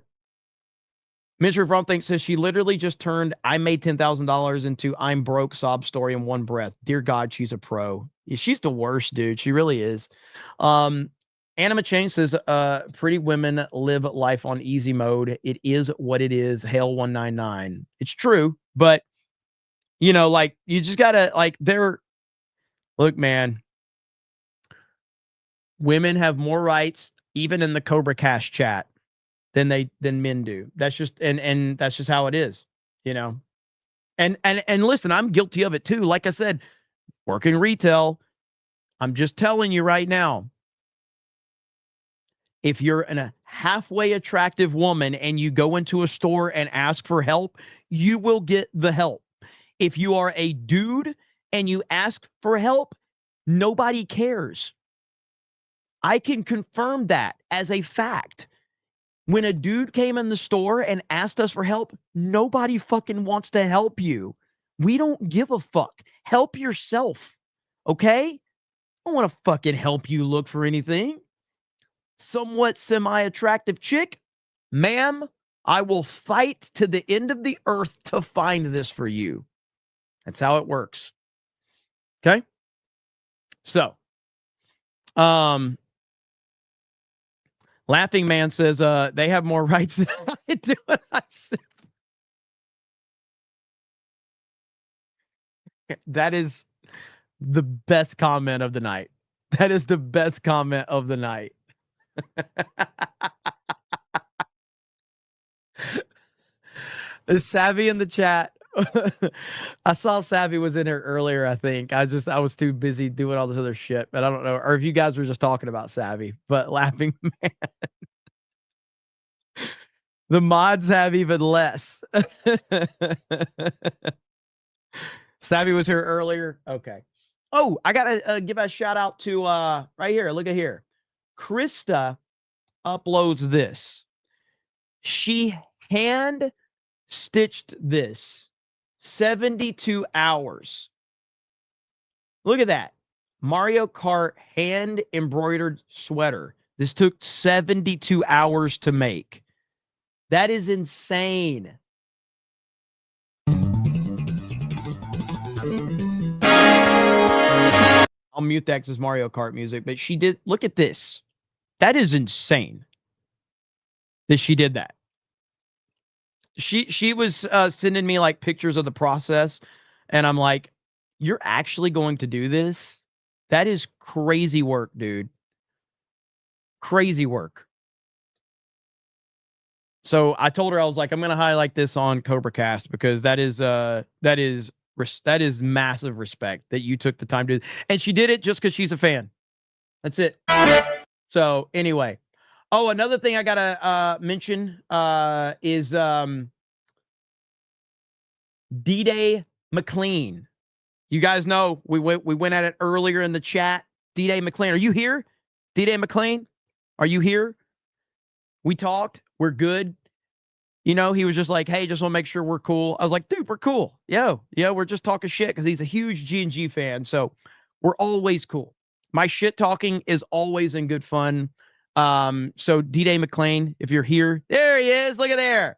From thinks says, she literally just turned I made $10,000 into I'm broke sob story in one breath. Dear God, she's a pro. Yeah, she's the worst, dude. She really is. Anima Chain says, pretty women live life on easy mode. It is what it is. Hail 199. It's true, but you know, like, you just gotta, like, look, man, women have more rights, even in the Cobra Cash chat, than men do. That's just, and that's just how it is, you know? And listen, I'm guilty of it too. Like I said, working retail, I'm just telling you right now, if you're a halfway attractive woman and you go into a store and ask for help, you will get the help. If you are a dude and you ask for help, nobody cares. I can confirm that as a fact. When a dude came in the store and asked us for help, nobody fucking wants to help you. We don't give a fuck. Help yourself. Okay? I don't want to fucking help you look for anything. Somewhat semi-attractive chick, ma'am, I will fight to the end of the earth to find this for you. That's how it works. Okay? So, Laughing Man says, they have more rights than I do. That is the best comment of the night. That is the best comment of the night. Is Savvy in the chat? I saw Savvy was in here earlier, I think. I was too busy doing all this other shit, but I don't know. Or if you guys were just talking about Savvy, but laughing, man. The mods have even less. Savvy was here earlier. Okay. Oh, I gotta give a shout out to right here. Look at here. Krista uploads this. She hand stitched this 72 hours. Look at that. Mario Kart hand embroidered sweater. This took 72 hours to make. That is insane. I'll mute that because it's Mario Kart music, but she did. Look at this. That is insane that she did that. She was sending me like pictures of the process, and I'm like, you're actually going to do this? That is crazy work, dude. Crazy work. So I told her, I was like, I'm going to highlight this on CobraCast because that is massive respect that you took the time to, and she did it just because she's a fan. That's it. So anyway, oh, another thing I gotta mention is D-Day McLean. You guys know we went at it earlier in the chat. D-Day McLean, are you here? D-Day McLean, are you here? We talked. We're good. You know, he was just like, hey, just want to make sure we're cool. I was like, dude, we're cool. Yo, we're just talking shit because he's a huge G&G fan. So we're always cool. My shit talking is always in good fun. So D-Day McLean, if you're here, there he is. Look at there.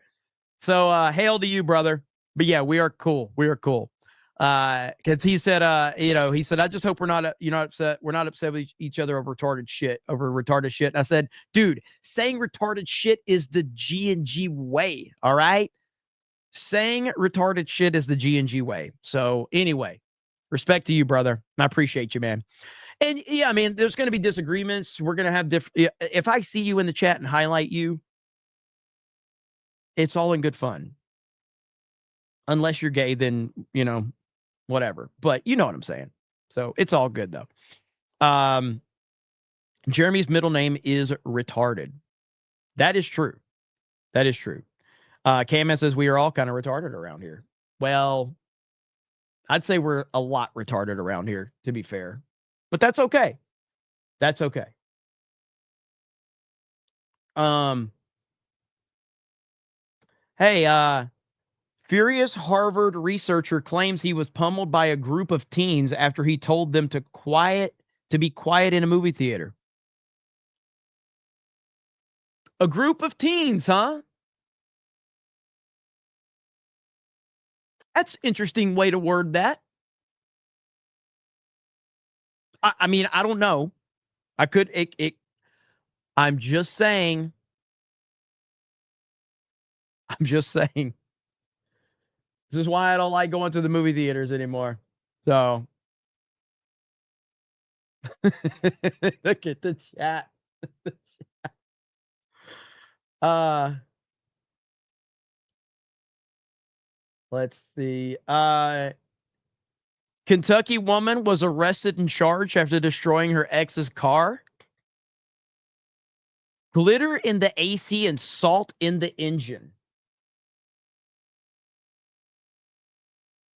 So hail to you, brother. But yeah, we are cool. We are cool. Because he said, he said, I just hope we're not upset. We're not upset with each other over retarded shit. And I said, dude, saying retarded shit is the G&G way. All right. Saying retarded shit is the G&G way. So anyway, respect to you, brother. I appreciate you, man. And yeah, I mean, there's going to be disagreements. We're going to have different. If I see you in the chat and highlight you, it's all in good fun. Unless you're gay, then, whatever. But you know what I'm saying. So it's all good, though. Jeremy's middle name is retarded. That is true. That is true. KMS says we are all kind of retarded around here. Well, I'd say we're a lot retarded around here, to be fair. But that's okay. That's okay. Hey, furious Harvard researcher claims he was pummeled by a group of teens after he told them to be quiet in a movie theater. A group of teens, huh? That's an interesting way to word that. I mean, I don't know. I'm just saying. This is why I don't like going to the movie theaters anymore. So look at the chat. Let's see. Kentucky woman was arrested and charged after destroying her ex's car. Glitter in the AC and salt in the engine.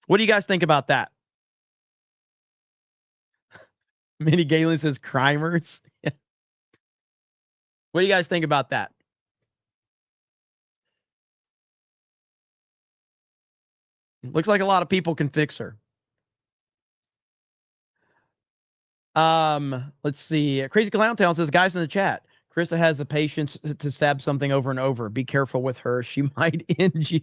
What do you guys think about that? Minnie Galen says crimers. What do you guys think about that? Looks like a lot of people can fix her. Let's see. Crazy Clown Town says, guys in the chat, Krista has the patience to stab something over and over. Be careful with her. She might end you.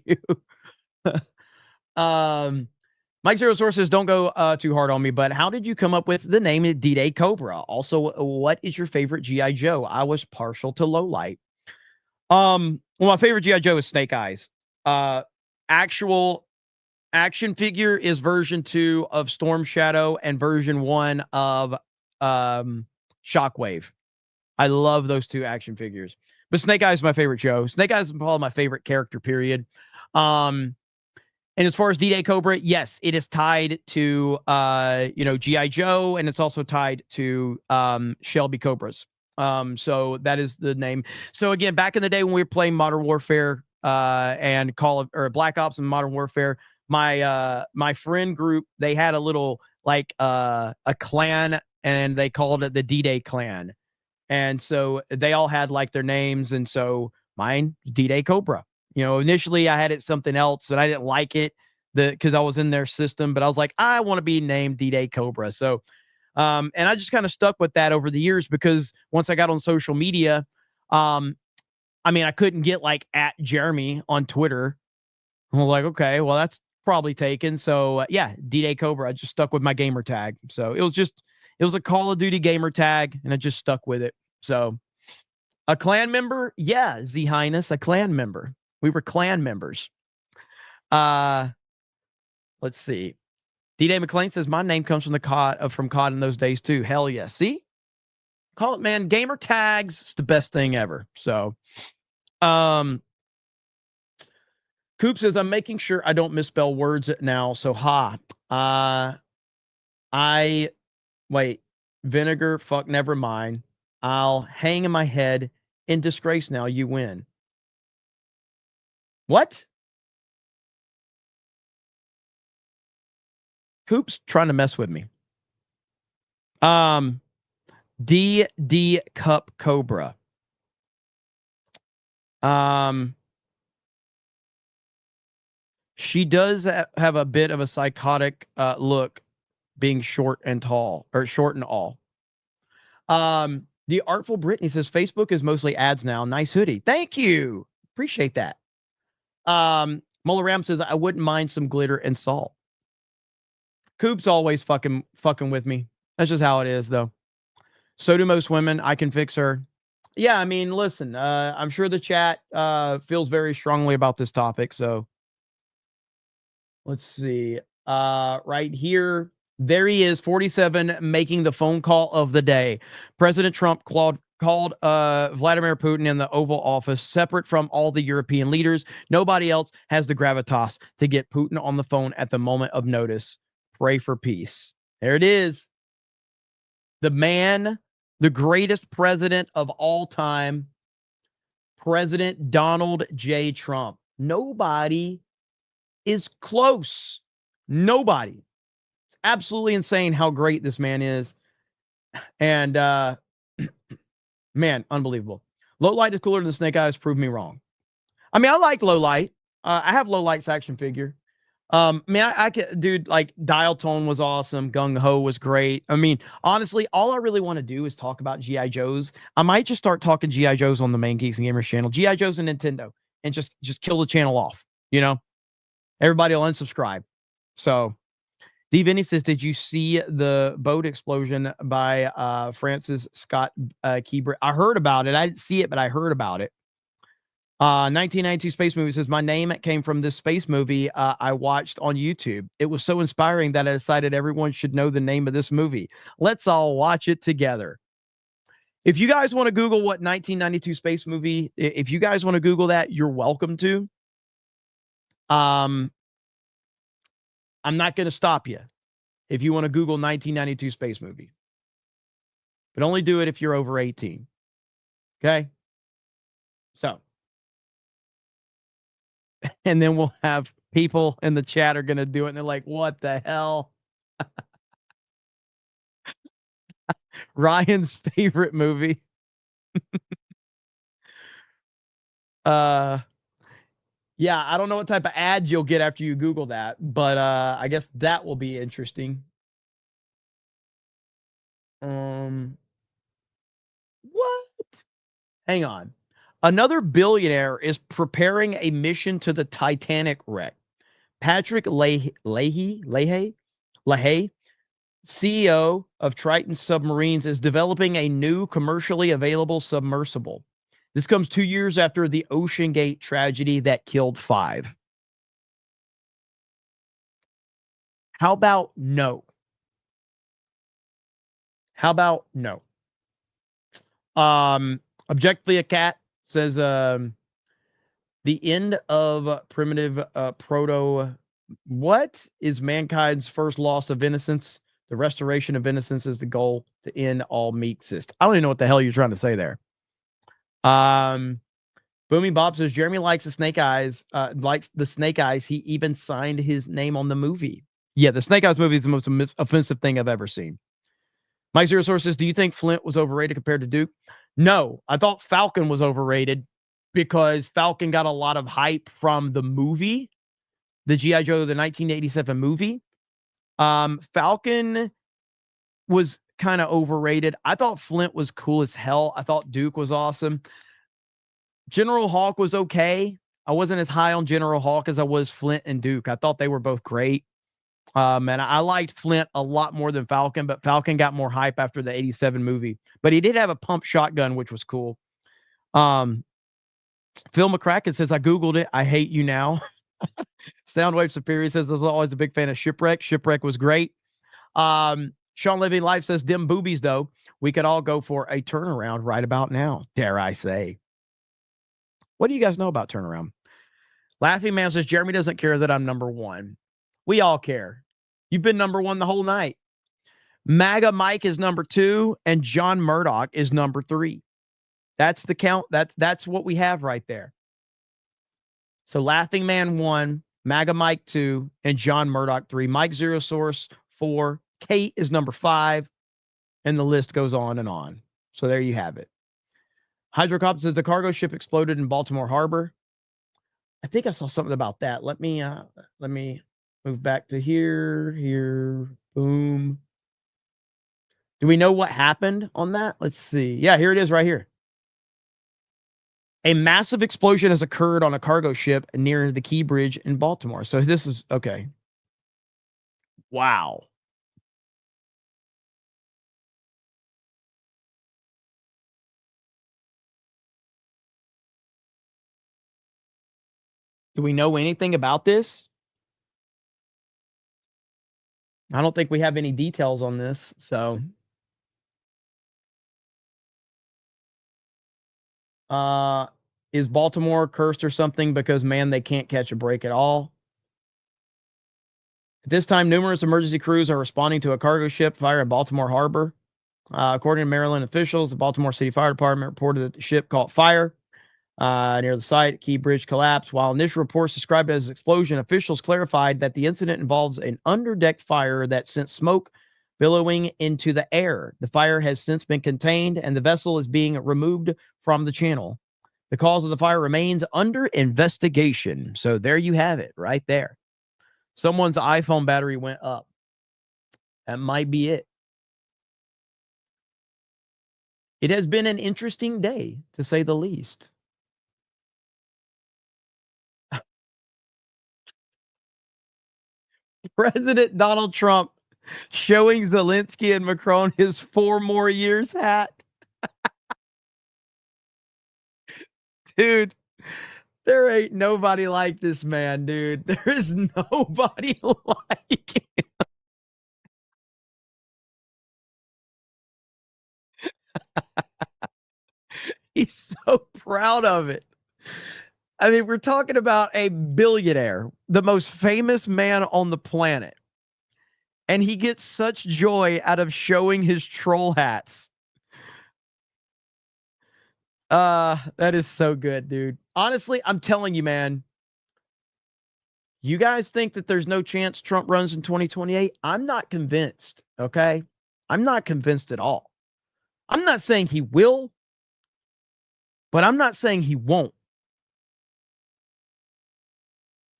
Mike Zero Source says, don't go too hard on me, but how did you come up with the name D-Day Cobra? Also, what is your favorite G.I. Joe? I was partial to Lowlight. Well, my favorite G.I. Joe is Snake Eyes. Actual action figure is version 2 of Storm Shadow and version 1 of Shockwave. I love those 2 action figures. But Snake Eye is my favorite show. Snake Eye is probably my favorite character, period. And as far as D-Day Cobra, yes, it is tied to G.I. Joe, and it's also tied to Shelby Cobras. So that is the name. So again, back in the day when we were playing Modern Warfare and Black Ops and Modern Warfare, my friend group, they had a little a clan, and they called it the D-Day clan. And so they all had their names, and so mine, D-Day Cobra. Initially I had it something else, and I didn't like it because I was in their system, but I was like, I want to be named D-Day Cobra. So, and I just kind of stuck with that over the years, because once I got on social media, I couldn't get at Jeremy on Twitter. I'm like, okay, well, that's probably taken. So yeah, D-Day Cobra. I just stuck with my gamer tag. So it was a Call of Duty gamer tag, and I just stuck with it. So a clan member? Yeah, Z Highness, a clan member. We were clan members. Let's see. D-Day McLean says, my name comes from the COD, from COD in those days too. Hell yeah. See? Call it, man. Gamer tags. It's the best thing ever. So, Coop says, I'm making sure I don't misspell words now. So, wait, vinegar, fuck, never mind. I'll hang in my head in disgrace now. You win. What? Coop's trying to mess with me. DD Cup Cobra. She does have a bit of a psychotic look, being short and tall, or short and all. The Artful Brittany says, Facebook is mostly ads now. Nice hoodie. Thank you. Appreciate that. Mola Ram says, I wouldn't mind some glitter and salt. Coop's always fucking with me. That's just how it is, though. So do most women. I can fix her. Yeah, listen, I'm sure the chat feels very strongly about this topic. So let's see. Right here, there he is, 47, making the phone call of the day. President Trump called Vladimir Putin in the Oval Office, separate from all the European leaders. Nobody else has the gravitas to get Putin on the phone at the moment of notice. Pray for peace. There it is. The man, the greatest president of all time, President Donald J. Trump. Nobody is close. Nobody. It's absolutely insane how great this man is. And man, unbelievable. Low light is cooler than Snake Eyes. Prove me wrong. I like low light. I have low light's action figure. I could, dude, Dial Tone was awesome. Gung Ho was great. Honestly, all I really want to do is talk about G.I. Joes. I might just start talking G.I. Joes on the Main Geeks and Gamers channel. G.I. Joes and Nintendo. And just kill the channel off. Everybody will unsubscribe. So, D. Vinny says, did you see the boat explosion by Francis Scott Key? I heard about it. I didn't see it, but I heard about it. 1992 space movie says, my name came from this space movie I watched on YouTube. It was so inspiring that I decided everyone should know the name of this movie. Let's all watch it together. If you guys want to Google what 1992 space movie, if you guys want to Google that, you're welcome to. I'm not going to stop you if you want to Google 1992 space movie, but only do it if you're over 18. Okay. So, and then we'll have people in the chat are going to do it. And they're like, what the hell? Ryan's favorite movie. Yeah, I don't know what type of ads you'll get after you Google that, but I guess that will be interesting. What? Hang on. Another billionaire is preparing a mission to the Titanic wreck. Patrick Leahy, CEO of Triton Submarines, is developing a new commercially available submersible. This comes 2 years after the Ocean Gate tragedy that killed 5. How about no? How about no? Objectively a cat says the end of primitive proto. What is mankind's first loss of innocence? The restoration of innocence is the goal to end all meat system. I don't even know what the hell you're trying to say there. Booming Bob says Jeremy likes the snake eyes. Likes the snake eyes. He even signed his name on the movie. Yeah, the Snake Eyes movie is the most offensive thing I've ever seen. Mike Zero Source says, do you think Flint was overrated compared to Duke? No, I thought Falcon was overrated because Falcon got a lot of hype from the movie, the G.I. Joe, the 1987 movie. Falcon was kind of overrated. I thought Flint was cool as hell. I thought Duke was awesome. General Hawk was okay. I wasn't as high on General Hawk as I was Flint and Duke. I thought they were both great. And I liked Flint a lot more than Falcon, but Falcon got more hype after the 87 movie. But he did have a pump shotgun, which was cool. Phil McCracken says, I Googled it. I hate you now. Soundwave Superior says, I was always a big fan of Shipwreck. Shipwreck was great. Sean Living Life says, dim boobies, though. We could all go for a turnaround right about now, dare I say. What do you guys know about turnaround? Laughing Man says, Jeremy doesn't care that I'm number one. We all care. You've been number one the whole night. MAGA Mike is number 2, and John Murdoch is number 3. That's the count. That's what we have right there. So Laughing Man 1, MAGA Mike 2, and John Murdoch 3. Mike Zero Source 4. Kate is number 5, and the list goes on and on. So there you have it. Hydrocop says the cargo ship exploded in Baltimore Harbor. I think I saw something about that. Let me move back to here. Boom. Do we know what happened on that? Let's see. Yeah, here it is right here. A massive explosion has occurred on a cargo ship near the Key Bridge in Baltimore. So this is okay. Wow. Do we know anything about this? I don't think we have any details on this. So, is Baltimore cursed or something because, man, they can't catch a break at all? At this time, numerous emergency crews are responding to a cargo ship fire in Baltimore Harbor. According to Maryland officials, the Baltimore City Fire Department reported that the ship caught fire near the site. Key Bridge collapsed. While initial reports described it as an explosion, officials clarified that the incident involves an underdeck fire that sent smoke billowing into the air. The fire has since been contained, and the vessel is being removed from the channel. The cause of the fire remains under investigation. So there you have it, right there. Someone's iPhone battery went up. That might be it. It has been an interesting day, to say the least. President Donald Trump showing Zelensky and Macron his 4 more years hat. Dude, there ain't nobody like this man, dude. There is nobody like him. He's so proud of it. I mean, we're talking about a billionaire, the most famous man on the planet. And he gets such joy out of showing his troll hats. That is so good, dude. Honestly, I'm telling you, man. You guys think that there's no chance Trump runs in 2028? I'm not convinced, okay? I'm not convinced at all. I'm not saying he will, but I'm not saying he won't.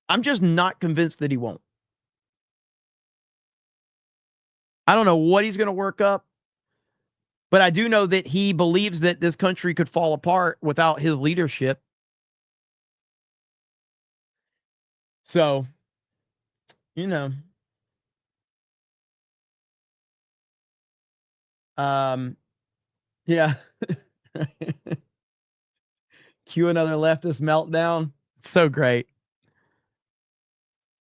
I'm just not convinced that he won't. I don't know what he's going to work up, but I do know that he believes that this country could fall apart without his leadership. So, you know, yeah. Cue another leftist meltdown. It's so great.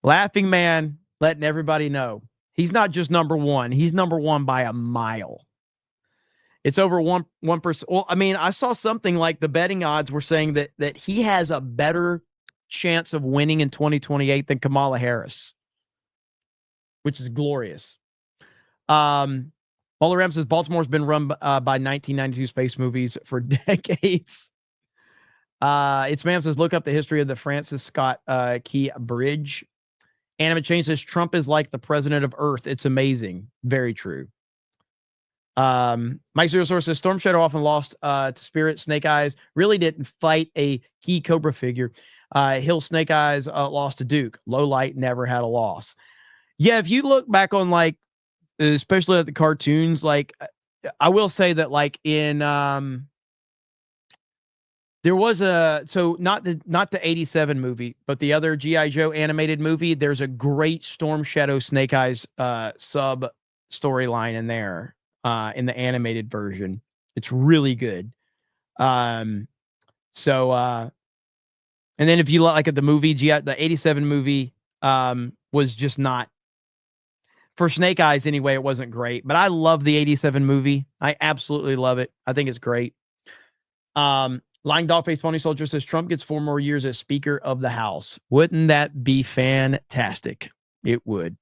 Laughing Man letting everybody know. He's not just number one. He's number one by a mile. It's over 1%. Well, I mean, I saw something like the betting odds were saying that he has a better chance of winning in 2028 than Kamala Harris, which is glorious. Paula Ram says Baltimore's been run by 1992 space movies for decades. It's Ma'am says, look up the history of the Francis Scott Key Bridge. Animate Change says Trump is like the president of Earth. It's amazing. Very true. Mike Zero Source says Storm Shadow often lost to Spirit. Snake Eyes really didn't fight a key Cobra figure. Hill Snake Eyes lost to Duke. Low Light never had a loss. Yeah, if you look back on like, especially at the cartoons, like I will say that like in there was not the 87 movie, but the other G.I. Joe animated movie, there's a great Storm Shadow Snake Eyes sub storyline in there in the animated version. It's really good. And then if you like at the movie, the 87 movie was just not, for Snake Eyes anyway, it wasn't great. But I love the 87 movie. I absolutely love it. I think it's great. Lying Dogface Pony Soldier says Trump gets 4 more years as Speaker of the House. Wouldn't that be fantastic? It would.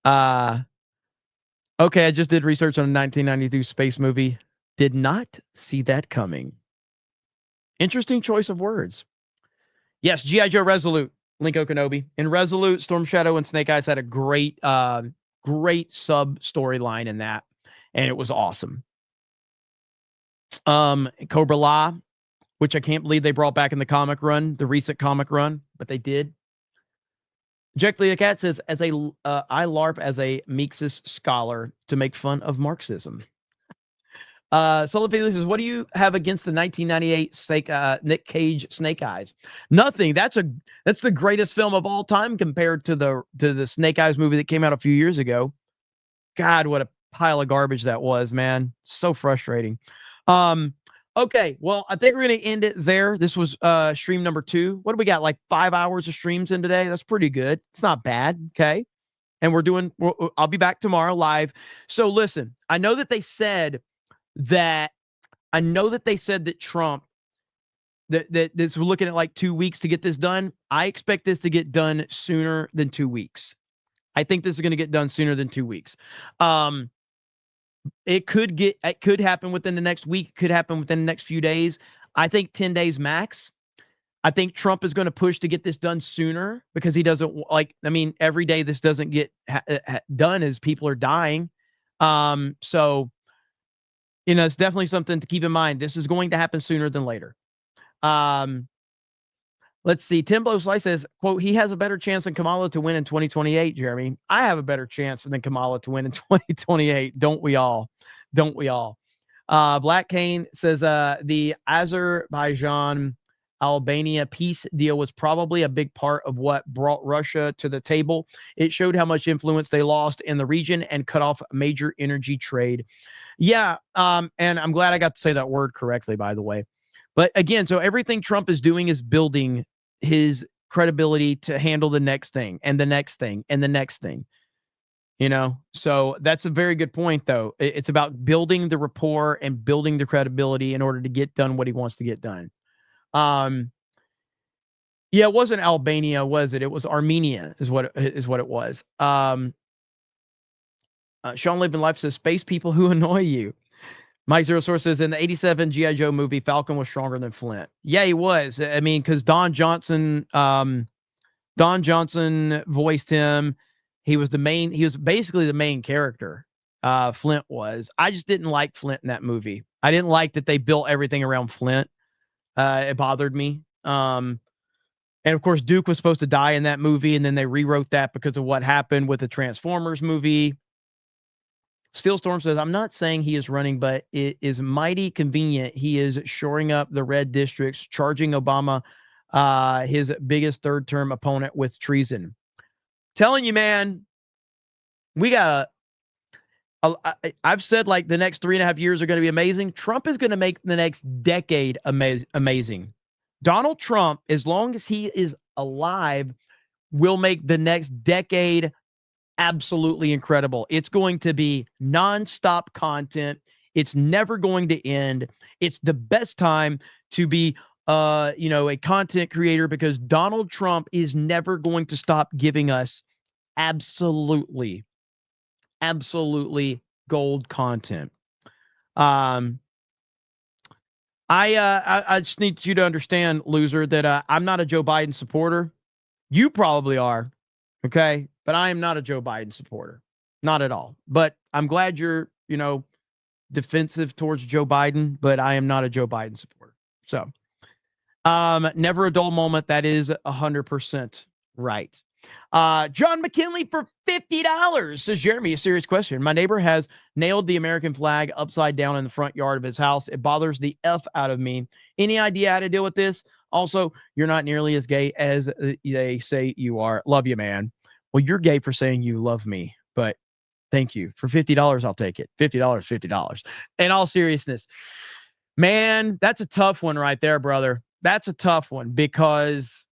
Okay, I just did research on a 1992 space movie. Did not see that coming. Interesting choice of words. Yes, G.I. Joe Resolute, Link Okanobi. In Resolute, Storm Shadow and Snake Eyes had a great sub storyline in that, and it was awesome. Cobra La, which I can't believe they brought back in the comic run, the recent comic run, but they did. Jack Leah Cat says, I LARP as a Mises scholar to make fun of Marxism. Solar Felix says, what do you have against the 1998 Nick Cage Snake Eyes? Nothing. That's the greatest film of all time compared to the Snake Eyes movie that came out a few years ago. God, what a pile of garbage that was, man. So frustrating. Okay, well, I think we're going to end it there. This was stream number 2. What do we got? Like 5 hours of streams in today? That's pretty good. It's not bad, okay? And I'll be back tomorrow live. So listen, I know that they said that Trump, that we're looking at like 2 weeks to get this done. I expect this to get done sooner than 2 weeks. I think this is going to get done sooner than 2 weeks. It could happen within the next week. It could happen within the next few days. I think 10 days max. I think Trump is going to push to get this done sooner because he doesn't every day this doesn't get done as people are dying. So, it's definitely something to keep in mind. This is going to happen sooner than later. Let's see. Tim Blow Slice says, quote, he has a better chance than Kamala to win in 2028, Jeremy. I have a better chance than Kamala to win in 2028. Don't we all? Don't we all? Black Kane says, the Azerbaijan Albania peace deal was probably a big part of what brought Russia to the table. It showed how much influence they lost in the region and cut off major energy trade. Yeah. And I'm glad I got to say that word correctly, by the way. But again, so everything Trump is doing is building his credibility to handle the next thing and the next thing and the next thing. So that's a very good point, though. It's about building the rapport and building the credibility in order to get done what he wants to get done. Yeah, it wasn't Albania, was it? It was Armenia, is what it was. Sean Live in Life says, space people who annoy you. Mike Zero Source says, in the 87 G.I. Joe movie, Falcon was stronger than Flint. Yeah, he was. I mean, because Don Johnson voiced him. He was basically the main character. Flint was. I just didn't like Flint in that movie. I didn't like that they built everything around Flint. It bothered me. And of course, Duke was supposed to die in that movie, and then they rewrote that because of what happened with the Transformers movie. Steel Storm says, I'm not saying he is running, but it is mighty convenient. He is shoring up the red districts, charging Obama, his biggest third-term opponent, with treason. Telling you, man, we got I've said like the next 3.5 years are going to be amazing. Trump is going to make the next decade amazing. Donald Trump, as long as he is alive, will make the next decade absolutely incredible. It's going to be nonstop content. It's never going to end. It's the best time to be a content creator because Donald Trump is never going to stop giving us absolutely gold content. I just need you to understand, loser, that I'm not a Joe Biden supporter. You probably are, okay? But I am not a Joe Biden supporter. Not at all. But I'm glad you're, defensive towards Joe Biden, but I am not a Joe Biden supporter. So, never a dull moment. That is 100% right. John McKinley for $50 says, Jeremy, a serious question. My neighbor has nailed the American flag upside down in the front yard of his house. It bothers the F out of me. Any idea how to deal with this? Also, you're not nearly as gay as they say you are. Love you, man. Well, you're gay for saying you love me, but thank you. For $50, I'll take it. $50. In all seriousness, man, that's a tough one right there, brother. That's a tough one because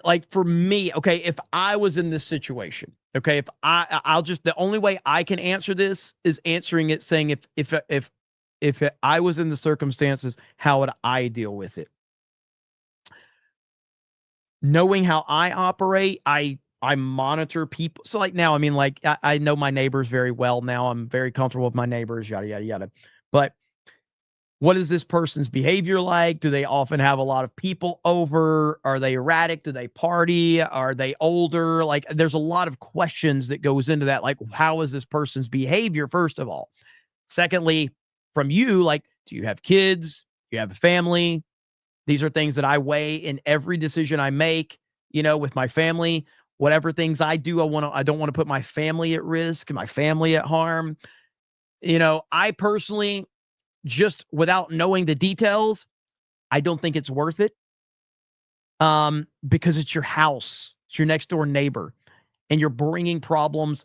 like for me, okay, if I was in this situation, okay, if the only way I can answer this is answering it saying if I was in the circumstances, how would I deal with it? Knowing how I operate, I monitor people. So like now, I mean, like I know my neighbors very well now. I'm very comfortable with my neighbors, yada, yada, yada. But what is this person's behavior like? Do they often have a lot of people over? Are they erratic? Do they party? Are they older? Like there's a lot of questions that goes into that. Like, how is this person's behavior, first of all? Secondly, from you, like, do you have kids? Do you have a family? These are things that I weigh in every decision I make, with my family. Whatever things I do, I don't want to put my family at risk, my family at harm. I personally, just without knowing the details, I don't think it's worth it. Because it's your house, it's your next door neighbor, and you're bringing problems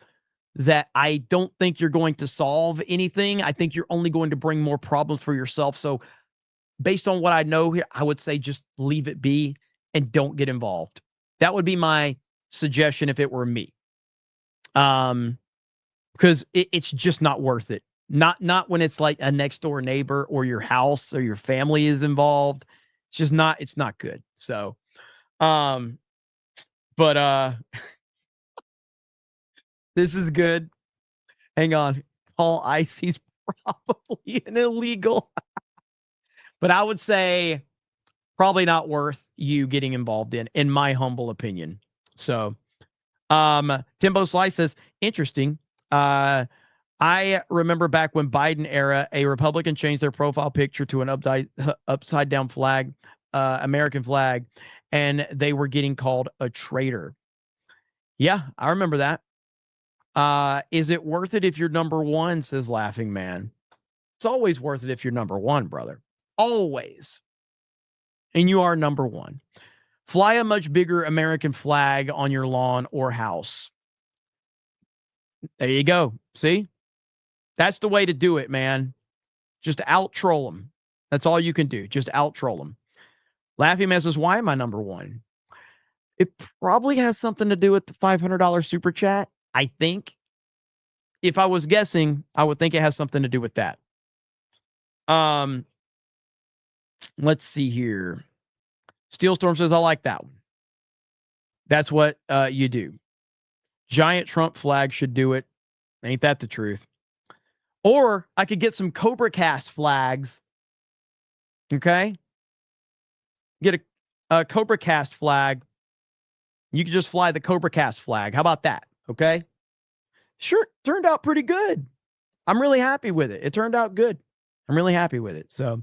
that I don't think you're going to solve anything. I think you're only going to bring more problems for yourself. So based on what I know here, I would say just leave it be and don't get involved. That would be my suggestion if it were me. Because it's just not worth it. Not when it's like a next door neighbor or your house or your family is involved. It's not good. So, but this is good. Hang on. Paul Icy's probably an illegal. But I would say probably not worth you getting involved in my humble opinion. So, Timbo Slice says, interesting. I remember back when Biden era, a Republican changed their profile picture to an upside down flag, American flag, and they were getting called a traitor. Yeah, I remember that. Is it worth it if you're number one, says Laughing Man. It's always worth it if you're number one, brother. Always. And you are number one. Fly a much bigger American flag on your lawn or house. There you go. See? That's the way to do it, man. Just out troll them. That's all you can do. Just out troll them. Laughing Man says, why am I number one? It probably has something to do with the $500 super chat. I think. If I was guessing, I would think it has something to do with that. Let's see here. Steelstorm says, I like that one. That's what you do. Giant Trump flag should do it. Ain't that the truth? Or I could get some Cobra Cast flags. Okay? Get a Cobra Cast flag. You could just fly the Cobra Cast flag. How about that? Okay? Sure, turned out pretty good. I'm really happy with it. It turned out good. I'm really happy with it. So,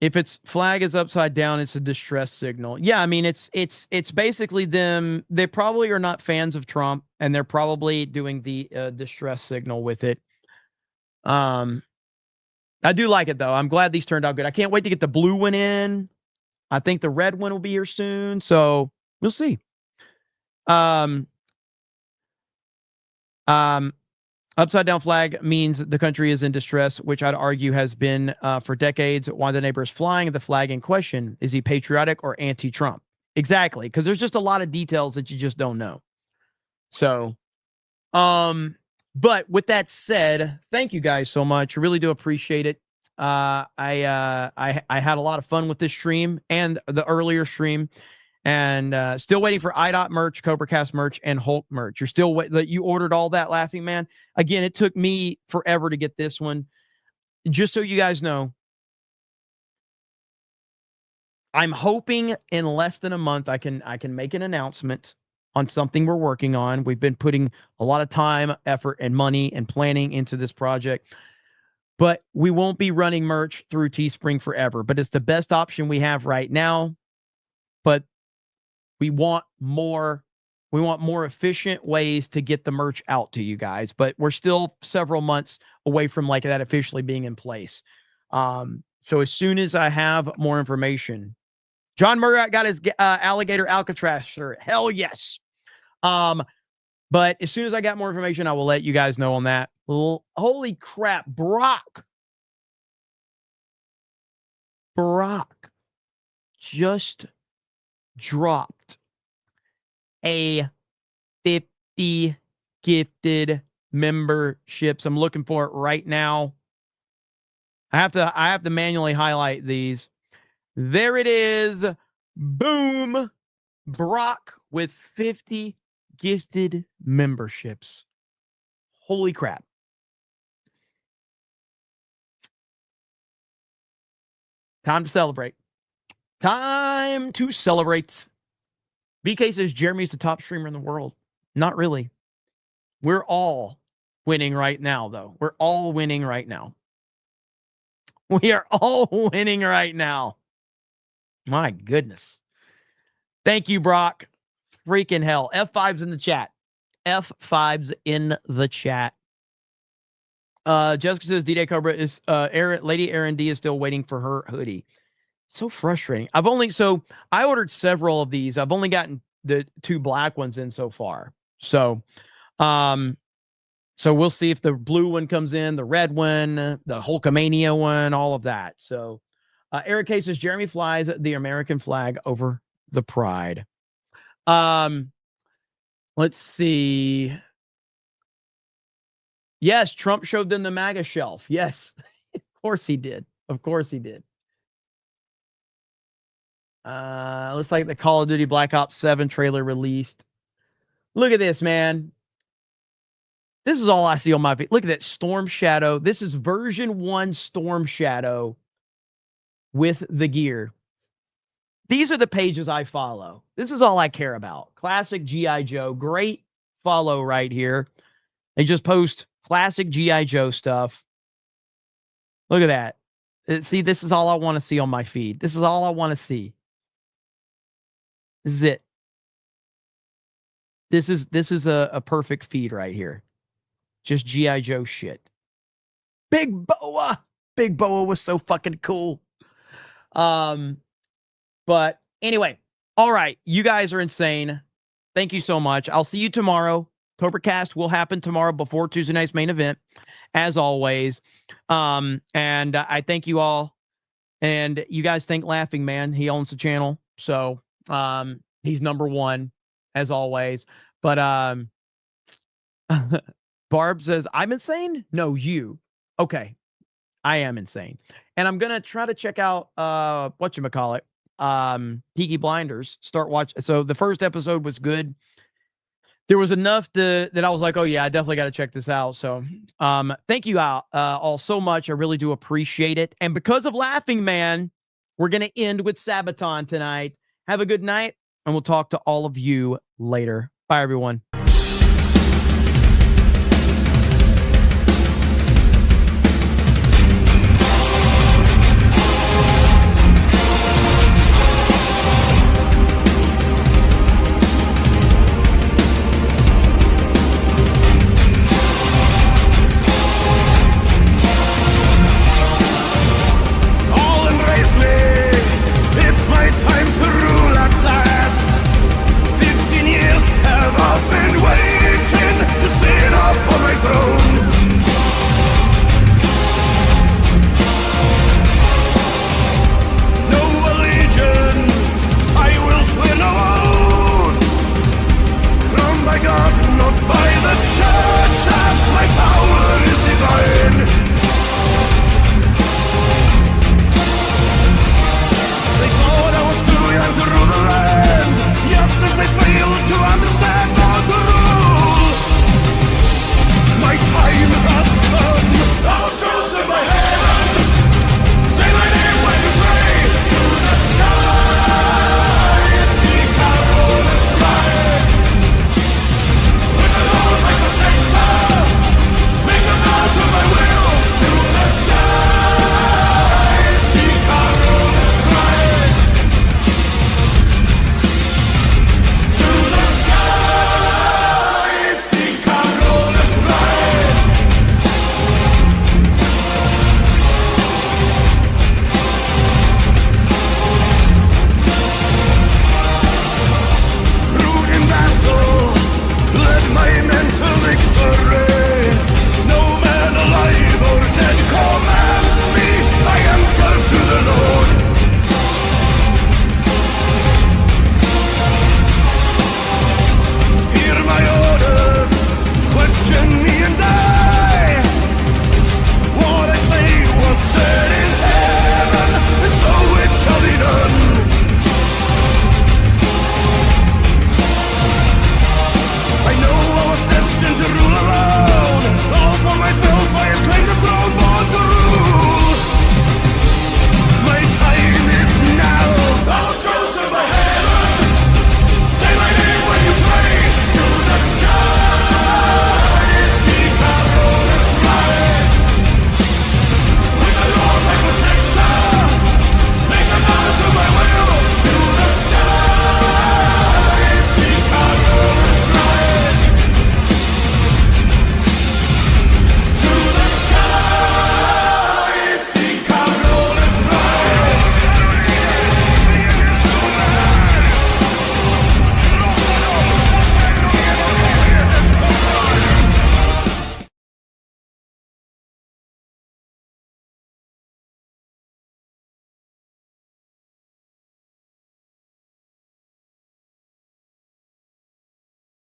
if its flag is upside down, it's a distress signal. Yeah, I mean, it's basically them. They probably are not fans of Trump, and they're probably doing the distress signal with it. I do like it though. I'm glad these turned out good. I can't wait to get the blue one in. I think the red one will be here soon, so we'll see. Upside down flag means the country is in distress, which I'd argue has been for decades. Why the neighbor is flying the flag in question. Is he patriotic or anti-Trump? Exactly, because there's just a lot of details that you just don't know. So, but with that said, thank you guys so much. I really do appreciate it. I had a lot of fun with this stream and the earlier stream, and still waiting for IDOT merch, CobraCast merch, and Hulk merch. You're still you ordered all that, Laughing Man. Again, it took me forever to get this one. Just so you guys know, I'm hoping in less than a month I can make an announcement on something we're working on. We've been putting a lot of time, effort, and money and planning into this project. But we won't be running merch through Teespring forever. But it's the best option we have right now. But we want more efficient ways to get the merch out to you guys. But we're still several months away from like that officially being in place. So as soon as I have more information, John Murray got his alligator Alcatraz shirt. Hell yes. But as soon as I got more information, I will let you guys know on that. Holy crap, Brock just dropped a 50 gifted memberships. I'm looking for it right now. I have to manually highlight these. There it is. Boom. Brock with 50 gifted memberships. Holy crap. Time to celebrate. Time to celebrate. BK says Jeremy's the top streamer in the world. Not really. We're all winning right now, though. We're all winning right now. We are all winning right now. My goodness. Thank you, Brock. Freaking hell. F5's in the chat. F5's in the chat. Jessica says D-Day Cobra is Lady Aaron D is still waiting for her hoodie. So frustrating. I ordered several of these. I've only gotten the 2 black ones in so far. So we'll see if the blue one comes in, the red one, the Hulkamania one, all of that. So Eric K says Jeremy flies the American flag over the pride. Let's see. Yes, Trump showed them the MAGA shelf. Yes, of course he did. Of course he did. Looks like the Call of Duty Black Ops 7 trailer released. Look at this, man. This is all I see on my feed. Look at that Storm Shadow. This is version 1 Storm Shadow with the gear. These are the pages I follow. This is all I care about. Classic G.I. Joe. Great follow right here. They just post classic G.I. Joe stuff. Look at that. See, this is all I want to see on my feed. This is all I want to see. This is it. This is a perfect feed right here. Just G.I. Joe shit. Big Boa. Big Boa was so fucking cool. But anyway, all right. You guys are insane. Thank you so much. I'll see you tomorrow. CobraCast will happen tomorrow before Tuesday night's main event, as always. And I thank you all. And you guys thank Laughing Man. He owns the channel. So he's number 1, as always. But Barb says, I'm insane? No, you. Okay. I am insane. And I'm going to try to check out whatchamacallit, Peaky Blinders. Start watching. So the first episode was good. There was enough that I was like, oh yeah, I definitely got to check this out. So thank you all so much. I really do appreciate it. And because of Laughing Man, we're going to end with Sabaton tonight. Have a good night, and we'll talk to all of you later. Bye, everyone.